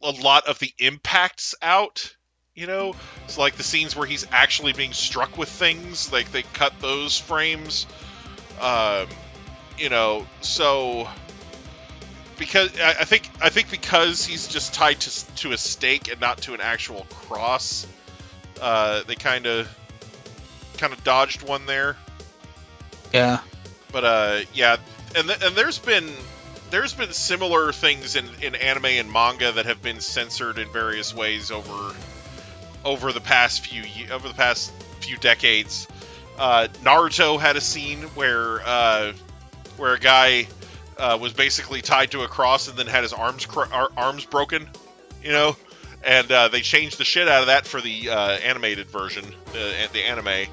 lot of the impacts out, you know? It's like the scenes where he's actually being struck with things, like, they cut those frames, you know, so, because, I think because he's just tied to a stake and not to an actual cross, they kind of dodged one there. Yeah. But, yeah, and there's been similar things in anime and manga that have been censored in various ways over the past few decades. Naruto had a scene where a guy was basically tied to a cross and then had his arms broken, you know, and they changed the shit out of that for the animated version, the anime.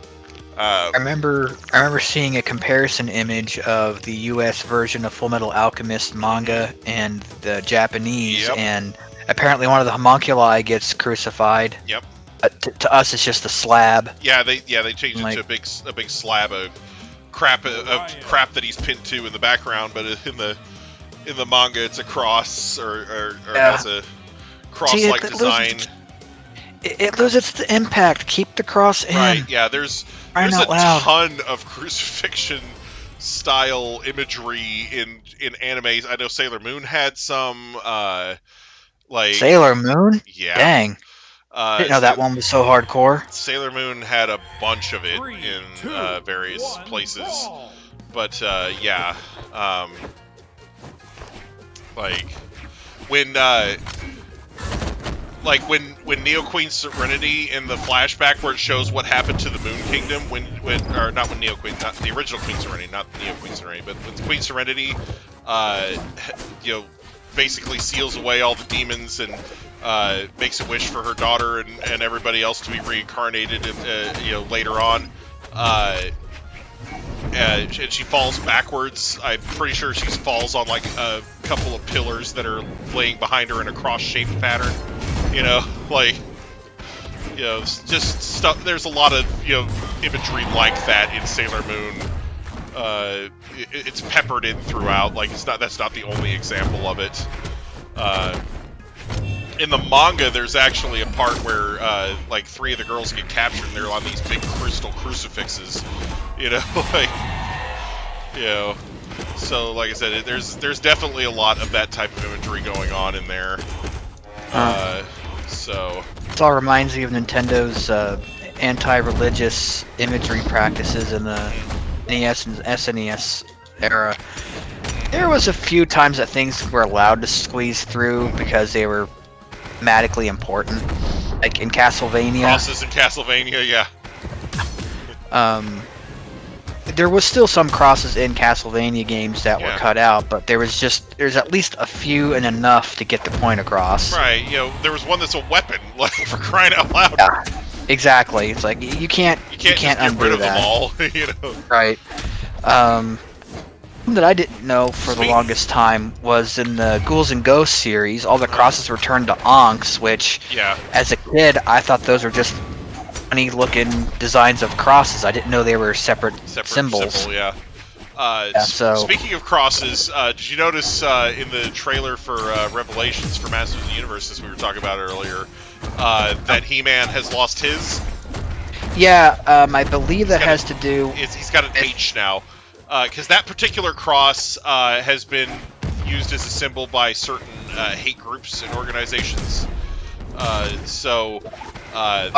I remember seeing a comparison image of the U.S. version of Fullmetal Alchemist manga and the Japanese, and apparently one of the homunculi gets crucified. Yep. To us, it's just a slab. Yeah, they changed it to a big slab of crap that he's pinned to in the background, but in the manga, it's a cross or has a cross-like design. It loses the impact. Keep the cross in. Right. Yeah. There's a ton of crucifixion style imagery in animes. I know Sailor Moon had some, like Sailor Moon? yeah. Dang. Didn't know that one was so hardcore. Sailor Moon had a bunch of it in various places, but yeah, like when Neo Queen Serenity in the flashback where it shows what happened to the Moon Kingdom or not when Neo Queen, not the original Queen Serenity, not Neo Queen Serenity, but when Queen Serenity, basically seals away all the demons and makes a wish for her daughter and everybody else to be reincarnated, later on. And she falls backwards. I'm pretty sure she falls on like a couple of pillars that are laying behind her in a cross-shaped pattern. Just stuff. There's a lot of imagery like that in Sailor Moon. It's peppered in throughout. Like that's not the only example of it. In the manga, there's actually a part where like 3 of the girls get captured and they're on these big crystal crucifixes. So like I said, there's definitely a lot of that type of imagery going on in there. So it all reminds me of Nintendo's anti-religious imagery practices in the NES and SNES era. There was a few times that things were allowed to squeeze through because they were thematically important, like in Castlevania. Crosses in Castlevania, yeah. There was still some crosses in Castlevania games that were cut out, but there's at least a few and enough to get the point across. Right, there was one that's a weapon, like, for crying out loud. Yeah, exactly. It's like you can't just undo get rid of that. them all, Right. That I didn't know for the longest time was in the Ghouls and Ghosts series, all the crosses were turned to Onks, which, as a kid, I thought those were just funny-looking designs of crosses. I didn't know they were separate symbols. Symbol, so speaking of crosses, did you notice in the trailer for Revelations for Masters of the Universe, as we were talking about earlier, that He-Man has lost his? Yeah, I believe that has to do... He's got an H now. Because that particular cross has been used as a symbol by certain hate groups and organizations. I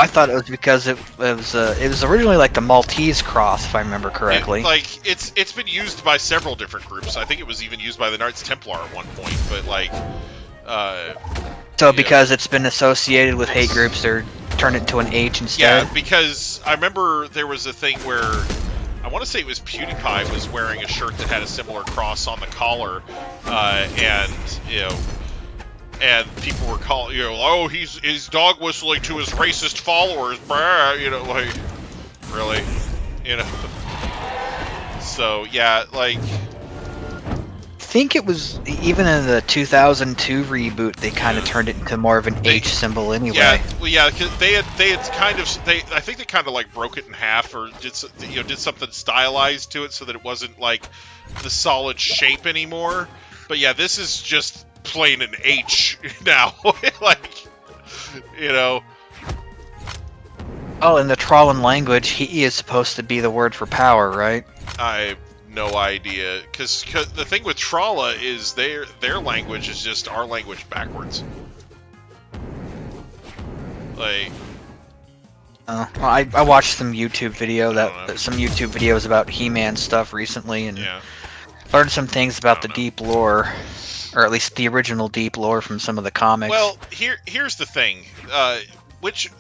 thought it was because it was originally like the Maltese cross, if I remember correctly. It's been used by several different groups. I think it was even used by the Knights Templar at one point. But because it's been associated with hate groups, they're turned it into an H instead. Yeah, because I remember there was a thing where I want to say it was PewDiePie was wearing a shirt that had a similar cross on the collar, and people were calling, he's dog whistling to his racist followers, really, So yeah, I think it was even in the 2002 reboot they kind of turned it into more of an H symbol anyway. Yeah, because they had kind of I think they kind of like broke it in half or did something stylized to it so that it wasn't like the solid shape anymore. But yeah, this is just plain an H now, Oh, in the Trawlen language, he is supposed to be the word for power, right? I no idea, because the thing with Tralla is their language is just our language backwards. I watched some YouTube videos about He-Man stuff recently, and learned some things about the deep lore, or at least the original deep lore from some of the comics. Well, here's the thing,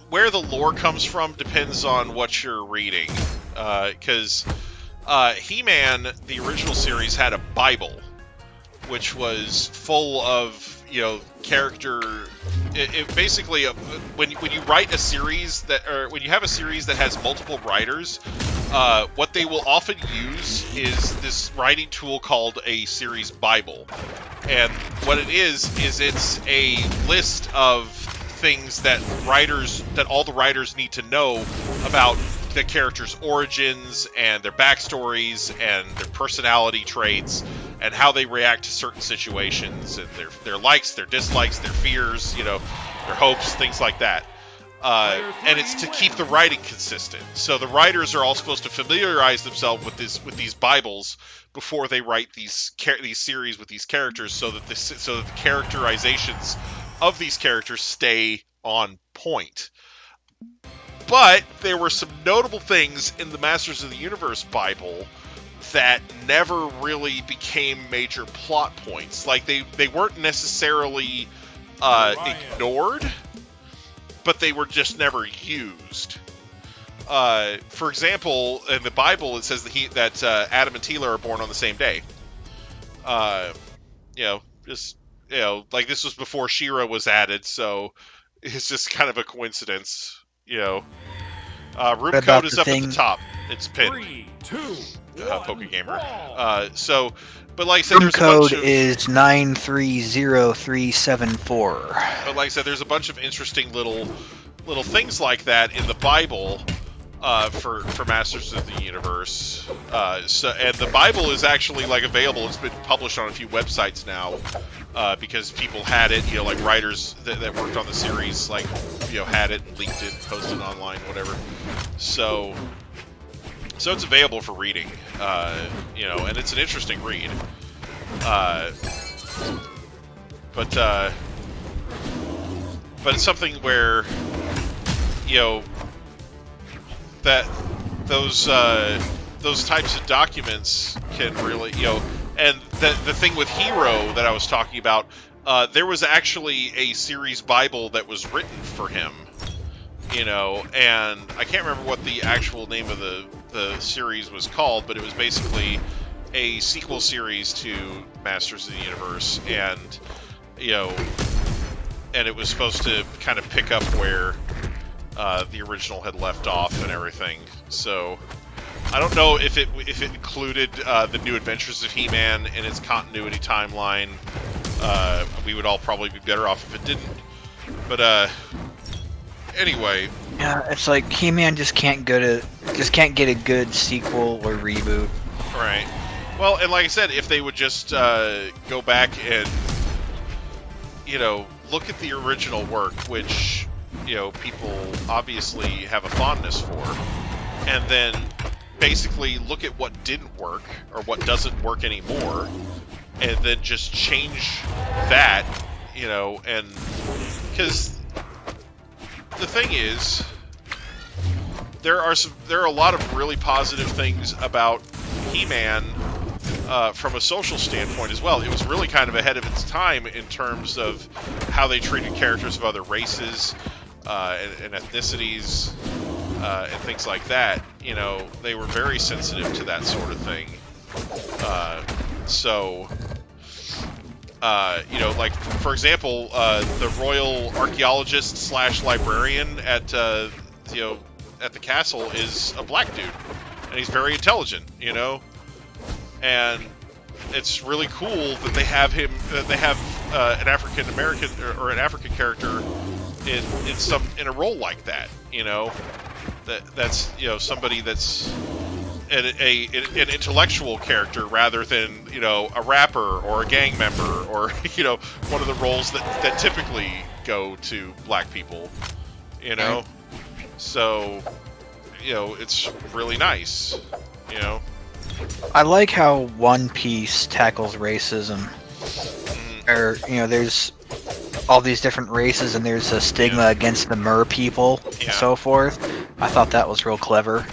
where the lore comes from depends on what you're reading, because He-Man, the original series, had a Bible, which was full of, character. It basically, when you write a series when you have a series that has multiple writers, what they will often use is this writing tool called a series Bible, and what it is it's a list of things that all the writers need to know about the characters' origins and their backstories and their personality traits and how they react to certain situations and their likes, their dislikes, their fears, their hopes, things like that. and it's to keep the writing consistent. So the writers are all supposed to familiarize themselves with these Bibles before they write these series with these characters, so that the characterizations of these characters stay on point. But there were some notable things in the Masters of the Universe Bible that never really became major plot points. Like, they weren't necessarily ignored, but they were just never used. For example, in the Bible, it says that Adam and Tila are born on the same day. Like, this was before She-Ra was added, so it's just kind of a coincidence. Room code is up at the top. It's pinned. 3, 2, 1, PokeGamer. ball. But like I said, Room there's a code bunch of, is 930374. But like I said, there's a bunch of interesting little things like that in the Bible for Masters of the Universe. And the Bible is actually available. It's been published on a few websites now because people had it. Like writers that worked on the series, had it and leaked it, posted it online, whatever. So it's available for reading. And it's an interesting read. But it's something where, that those types of documents can really, and the thing with Hero that I was talking about, there was actually a series Bible that was written for him, and I can't remember what the actual name of the series was called, but it was basically a sequel series to Masters of the Universe, and and it was supposed to kind of pick up where the original had left off and everything. So I don't know if it included the New Adventures of He-Man in its continuity timeline. We would all probably be better off if it didn't. But anyway. Yeah, it's like He-Man just can't get a good sequel or reboot. Right. Well, and like I said, if they would just go back and look at the original work, which people obviously have a fondness for, and then basically look at what didn't work or what doesn't work anymore, and then just change that, and because the thing is, there are a lot of really positive things about He-Man from a social standpoint as well. It was really kind of ahead of its time in terms of how they treated characters of other races and ethnicities and things like that. They were very sensitive to that sort of thing. Like for example, the royal archaeologist / librarian at the castle is a black dude, and he's very intelligent, and it's really cool that they have him. They have an African American or an African character in a role like that. That's somebody that's an intellectual character rather than a rapper or a gang member or one of the roles that typically go to black people. So it's really nice. I like how One Piece tackles racism. Or, there's all these different races and there's a stigma against the Mer people and so forth. I thought that was real clever.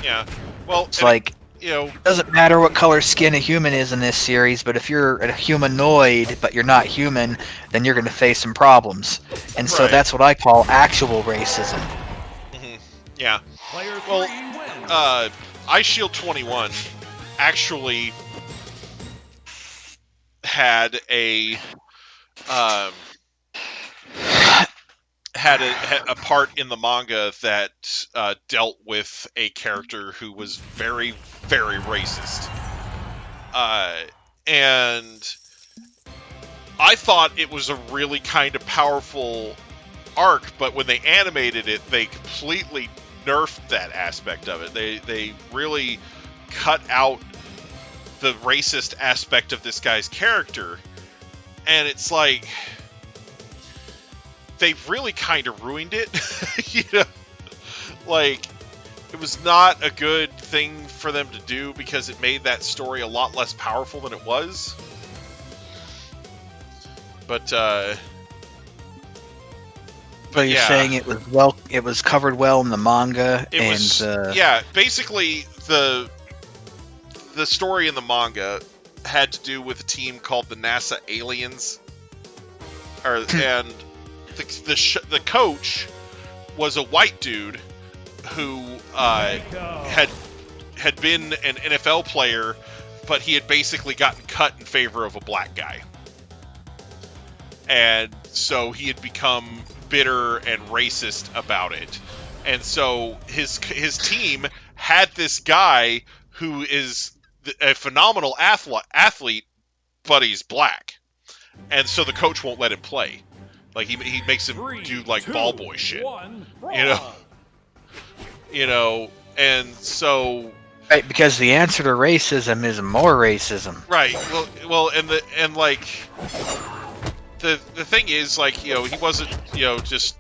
Yeah. Well, it's like, it doesn't matter what color skin a human is in this series, but if you're a humanoid but you're not human, then you're going to face some problems. And so that's what I call actual racism. Mm-hmm. Yeah. Player 3 well, Ice Shield 21 actually had a part in the manga that dealt with a character who was very, very racist. And I thought it was a really kind of powerful arc, but when they animated it, they completely nerfed that aspect of it. They really cut out the racist aspect of this guy's character, and it's like, they really kind of ruined it. You know, like, it was not a good thing for them to do because it made that story a lot less powerful than it was. But So you're yeah. saying it was covered well in the manga, Yeah, basically the story in the manga had to do with a team called the NASA Aliens, and the coach was a white dude who had been an NFL player, but he had basically gotten cut in favor of a black guy, and so he had become bitter and racist about it. And so his team had this guy who is a phenomenal athlete, but he's black. And so the coach won't let him play. Like, he makes him do, like, ball boy shit. You know, and so... Right, because the answer to racism is more racism. Right, well, and the thing is, like, you know, he wasn't, you know, just...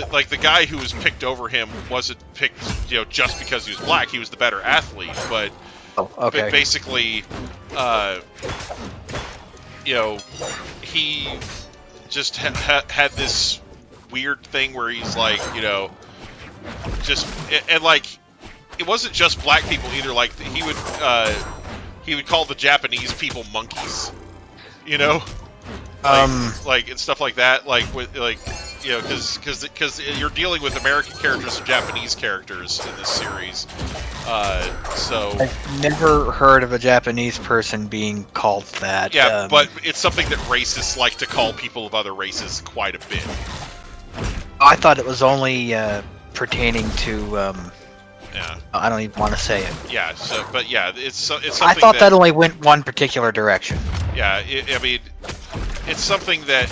Like, the guy who was picked over him wasn't picked, you know, just because he was black. He was the better athlete, but... Oh, okay. But basically, you know, he just had this weird thing where he's like, you know, and like, it wasn't just black people either. Like, he would call the Japanese people monkeys, you know, like and stuff like that. Like, with, like, you know, because you're dealing with American characters and Japanese characters in this series. So I've never heard of a Japanese person being called that. Yeah, but it's something that racists like to call people of other races quite a bit. I thought it was only pertaining to. Yeah. I don't even want to say it. Yeah. So, but yeah, it's something. I thought that only went one particular direction. Yeah, I mean, it's something that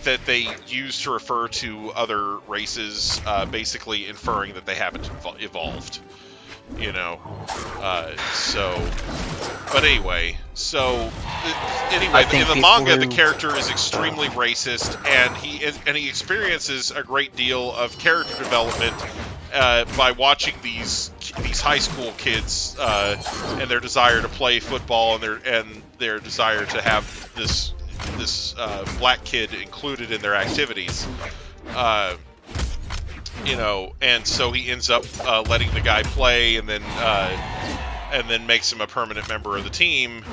that they use to refer to other races, basically inferring that they haven't evolved. You know, so. But anyway, so anyway, in the manga, the character is extremely racist, and he experiences a great deal of character development by watching these high school kids and their desire to play football and their desire to have this black kid included in their activities. You know, and so he ends up letting the guy play, and then makes him a permanent member of the team,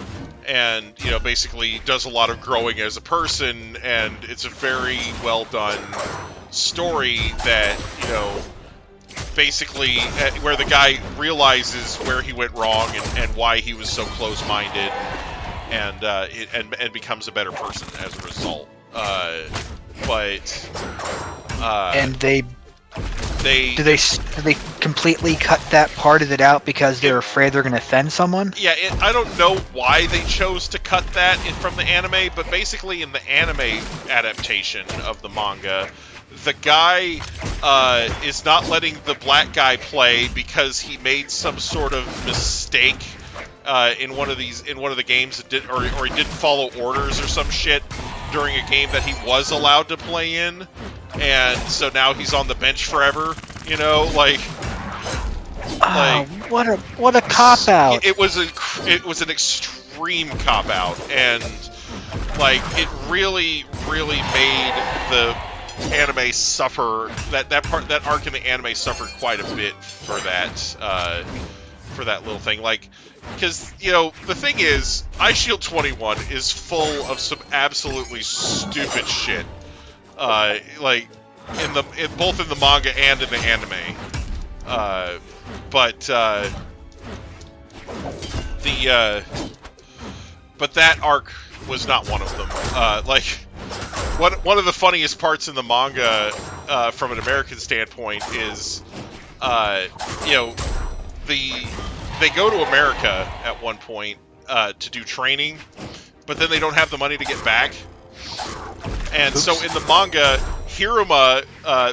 and, you know, basically does a lot of growing as a person, and it's a very well done story that, you know, basically where the guy realizes where he went wrong and why he was so close-minded, and becomes a better person as a result. And do they completely cut that part of it out because they're afraid they're going to offend someone? Yeah, I don't know why they chose to cut that from the anime, but basically in the anime adaptation of the manga, the guy is not letting the black guy play because he made some sort of mistake in one of the games, or he didn't follow orders or some shit during a game that he was allowed to play in, and so now he's on the bench forever. You know, like what a cop out. It was an extreme cop out, and like it really made the anime suffer. That arc in the anime suffered quite a bit for that little thing. Like, because, you know, the thing is, iShield 21 is full of some absolutely stupid shit. Like both in the manga and in the anime. But that arc was not one of them. Like, one of the funniest parts in the manga, from an American standpoint, is, you know, they go to America at one point to do training, but then they don't have the money to get back. And so in the manga, Hiruma,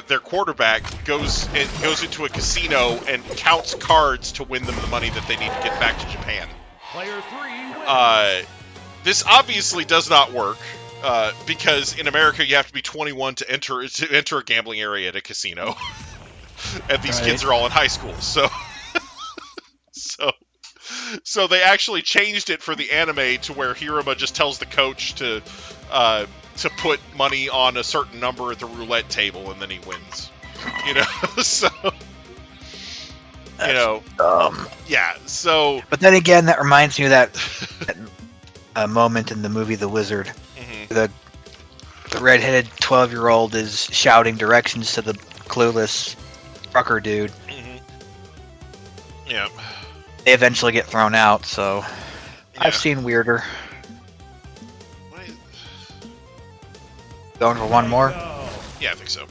their quarterback, goes into a casino and counts cards to win them the money that they need to get back to Japan. Player 3 wins. This obviously does not work. because in America you have to be 21 to enter a gambling area at a casino, and these kids are all in high school. So they actually changed it for the anime to where Hiruma just tells the coach to put money on a certain number at the roulette table, and then he wins. So yeah. So, but then again, that reminds me of that moment in the movie The Wizard. Mm-hmm. The redheaded 12-year-old is shouting directions to the clueless trucker dude. Mm-hmm. Yeah. They eventually get thrown out, so Yeah. I've seen weirder. Going for one more? Yeah, I think so.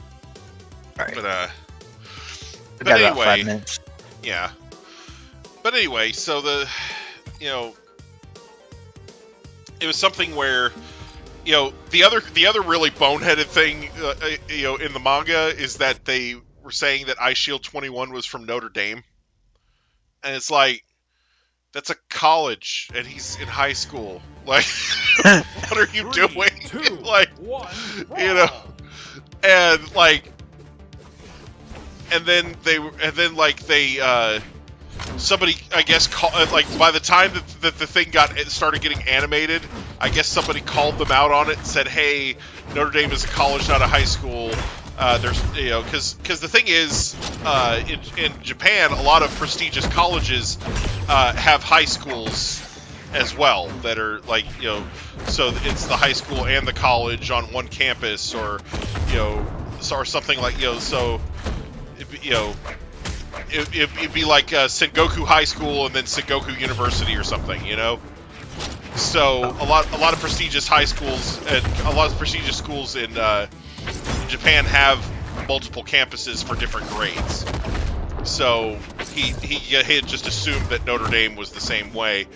Alright. But We got about anyway, 5 minutes. yeah. But anyway, so it was something where, the other really boneheaded thing, in the manga is that they were saying that iShield 21 was from Notre Dame, and it's like, that's a college, and he's in high school. Like, what are you doing? 2, Like, 1, and like, and then somebody, I guess, like, by the time that the thing started getting animated, I guess somebody called them out on it and said, "Hey, Notre Dame is a college, not a high school." There's, because the thing is, in Japan, a lot of prestigious colleges have high schools as well that are like, so it's the high school and the college on one campus, or or something like, so it'd be like Sengoku High School and then Sengoku University or something, So a lot of prestigious high schools and a lot of prestigious schools in Japan have multiple campuses for different grades. So he had just assumed that Notre Dame was the same way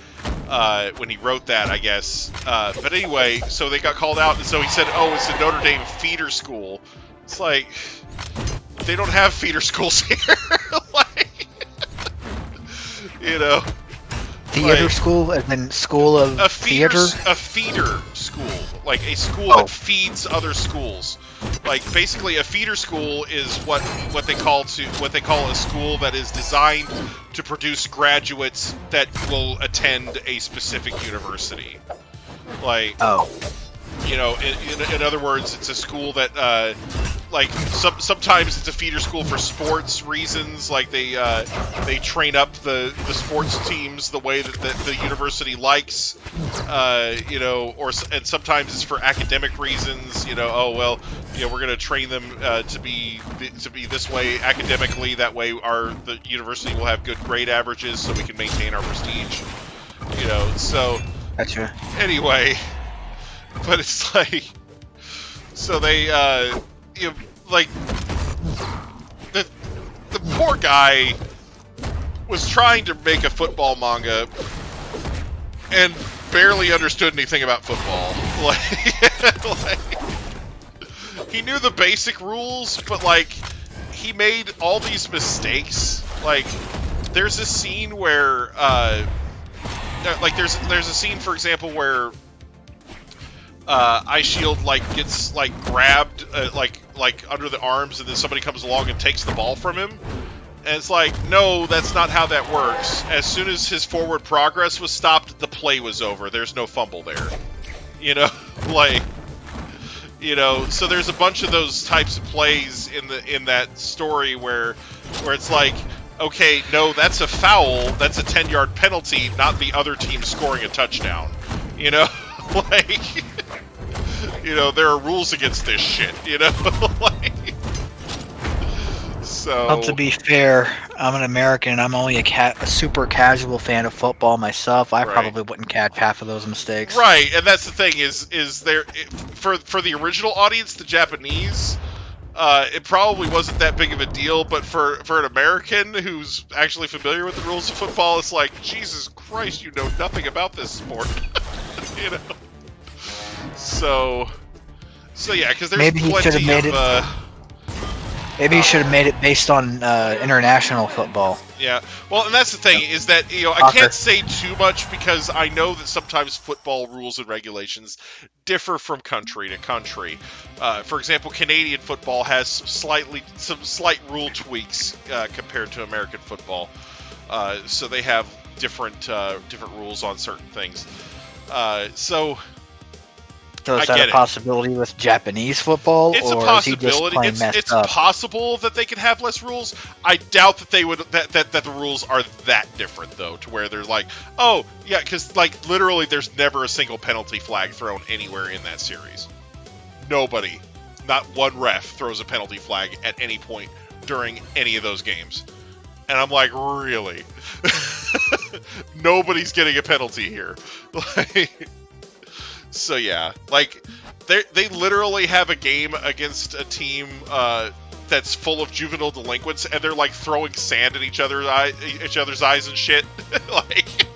when he wrote that, I guess. But anyway, so they got called out, and so he said, "Oh, it's a Notre Dame feeder school." It's like, they don't have feeder schools here. Like, Theater school, and then school of theater? A feeder school, like a school that feeds other schools. Like, basically, a feeder school is what they call a school that is designed to produce graduates that will attend a specific university. Like, in other words, it's a school that sometimes it's a feeder school for sports reasons. Like, they train up the sports teams the way that the university likes, and sometimes it's for academic reasons. We're going to train them to be this way academically. That way, the university will have good grade averages, so we can maintain our prestige. So. Gotcha. Anyway, but it's like, so they, like, the poor guy was trying to make a football manga and barely understood anything about football. Like, he knew the basic rules, but like, he made all these mistakes. Like, there's a scene where, there's a scene, for example, where iShield gets grabbed under the arms, and then somebody comes along and takes the ball from him. And it's like, no, that's not how that works. As soon as his forward progress was stopped, the play was over. There's no fumble there. So there's a bunch of those types of plays in that story where it's like, okay, no, that's a foul. That's a 10-yard penalty, not the other team scoring a touchdown. There are rules against this shit. So. Well, to be fair, I'm an American, and I'm only a super casual fan of football myself. I probably wouldn't catch half of those mistakes. Right, and that's the thing is there for the original audience, the Japanese. It probably wasn't that big of a deal, but for an American who's actually familiar with the rules of football, it's like, Jesus Christ, you know nothing about this sport. So yeah, because there's Maybe he should have plenty made of. Maybe you should have made it based on international football. Yeah, well, and that's the thing is that I Soccer. can't say too much because I know that sometimes football rules and regulations differ from country to country. For example, Canadian football has some slight rule tweaks compared to American football, so they have different rules on certain things. So So I is that get a it. possibility with Japanese football, It's a or is he just possibility. playing messed It's up? possible that they could have less rules. I doubt that they would that the rules are that different though, to where they're like, oh yeah, because like literally, there's never a single penalty flag thrown anywhere in that series. Nobody, not one ref throws a penalty flag at any point during any of those games. And I'm like, really? Nobody's getting a penalty here. Like, so yeah, like they literally have a game against a team that's full of juvenile delinquents, and they're like throwing sand at each other's eyes and shit, like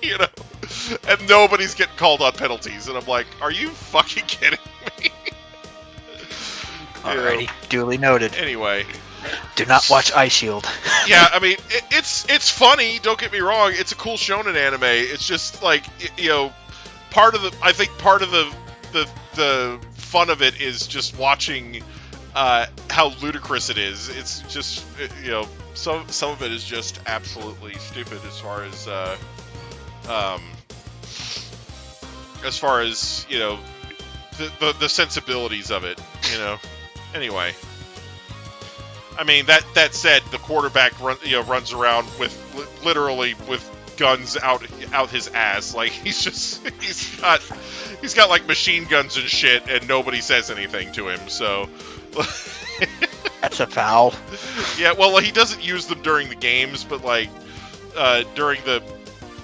and nobody's getting called on penalties, and I'm like, are you fucking kidding me? Alrighty, duly noted. Anyway. Do not watch Ice Shield. Yeah, I mean, it's funny. Don't get me wrong. It's a cool shonen anime. It's just like part of the fun of it is just watching how ludicrous it is. It's just some of it is just absolutely stupid as far as the sensibilities of it. Anyway. I mean, that said, the quarterback runs around with literally with guns out his ass. Like he's got like machine guns and shit, and nobody says anything to him. So That's a foul. yeah, well, he doesn't use them during the games, but like during the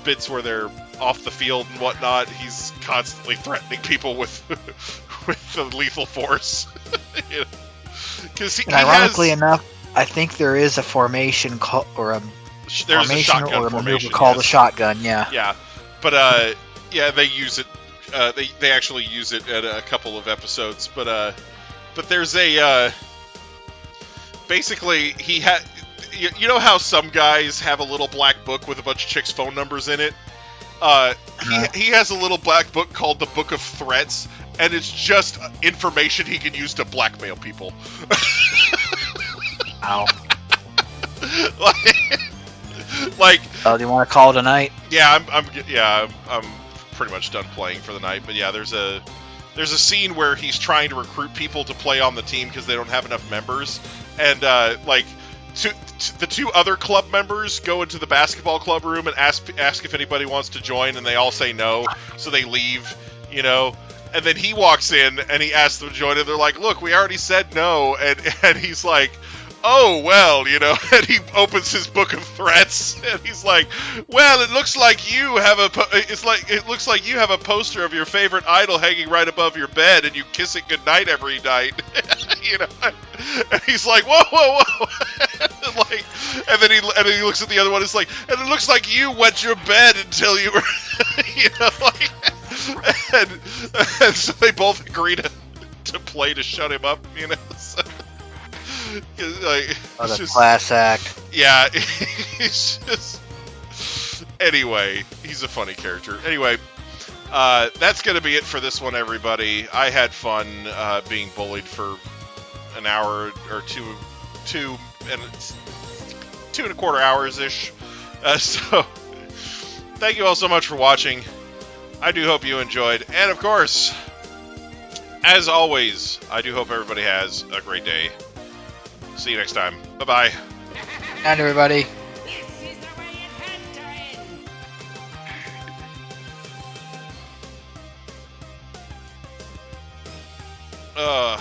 bits where they're off the field and whatnot, he's constantly threatening people with the lethal force. Because Ironically enough, I think there is a formation there's a shotgun or a maneuver formation called yes. a shotgun. Yeah. Yeah, but they use it. They actually use it at a couple of episodes. But there's a basically he had. You know how some guys have a little black book with a bunch of chicks' phone numbers in it? He has a little black book called the Book of Threats, and it's just information he can use to blackmail people. Ow. like, Do you want to call it a night? yeah, I'm pretty much done playing for the night. But yeah, there's a scene where he's trying to recruit people to play on the team because they don't have enough members, and the two other club members go into the basketball club room and ask if anybody wants to join, and they all say no, so they leave, and then he walks in and he asks them to join, and they're like, look, we already said no, and he's like, oh, well, and he opens his book of threats, and he's like, well, it looks like you have a poster of your favorite idol hanging right above your bed, and you kiss it goodnight every night, and he's like, whoa, and then he looks at the other one, and it's like, and it looks like you wet your bed until you were, and so they both agree to play to shut him up, so. Like, What a just, class act. yeah, he's just. Anyway, he's a funny character. Anyway, that's gonna be it for this one, everybody. I had fun being bullied for an hour or two and 2.25 hours ish. So, thank you all so much for watching. I do hope you enjoyed, and of course, as always, I do hope everybody has a great day. See you next time. Bye-bye. Night, everybody. This is the way it had to end. Ugh.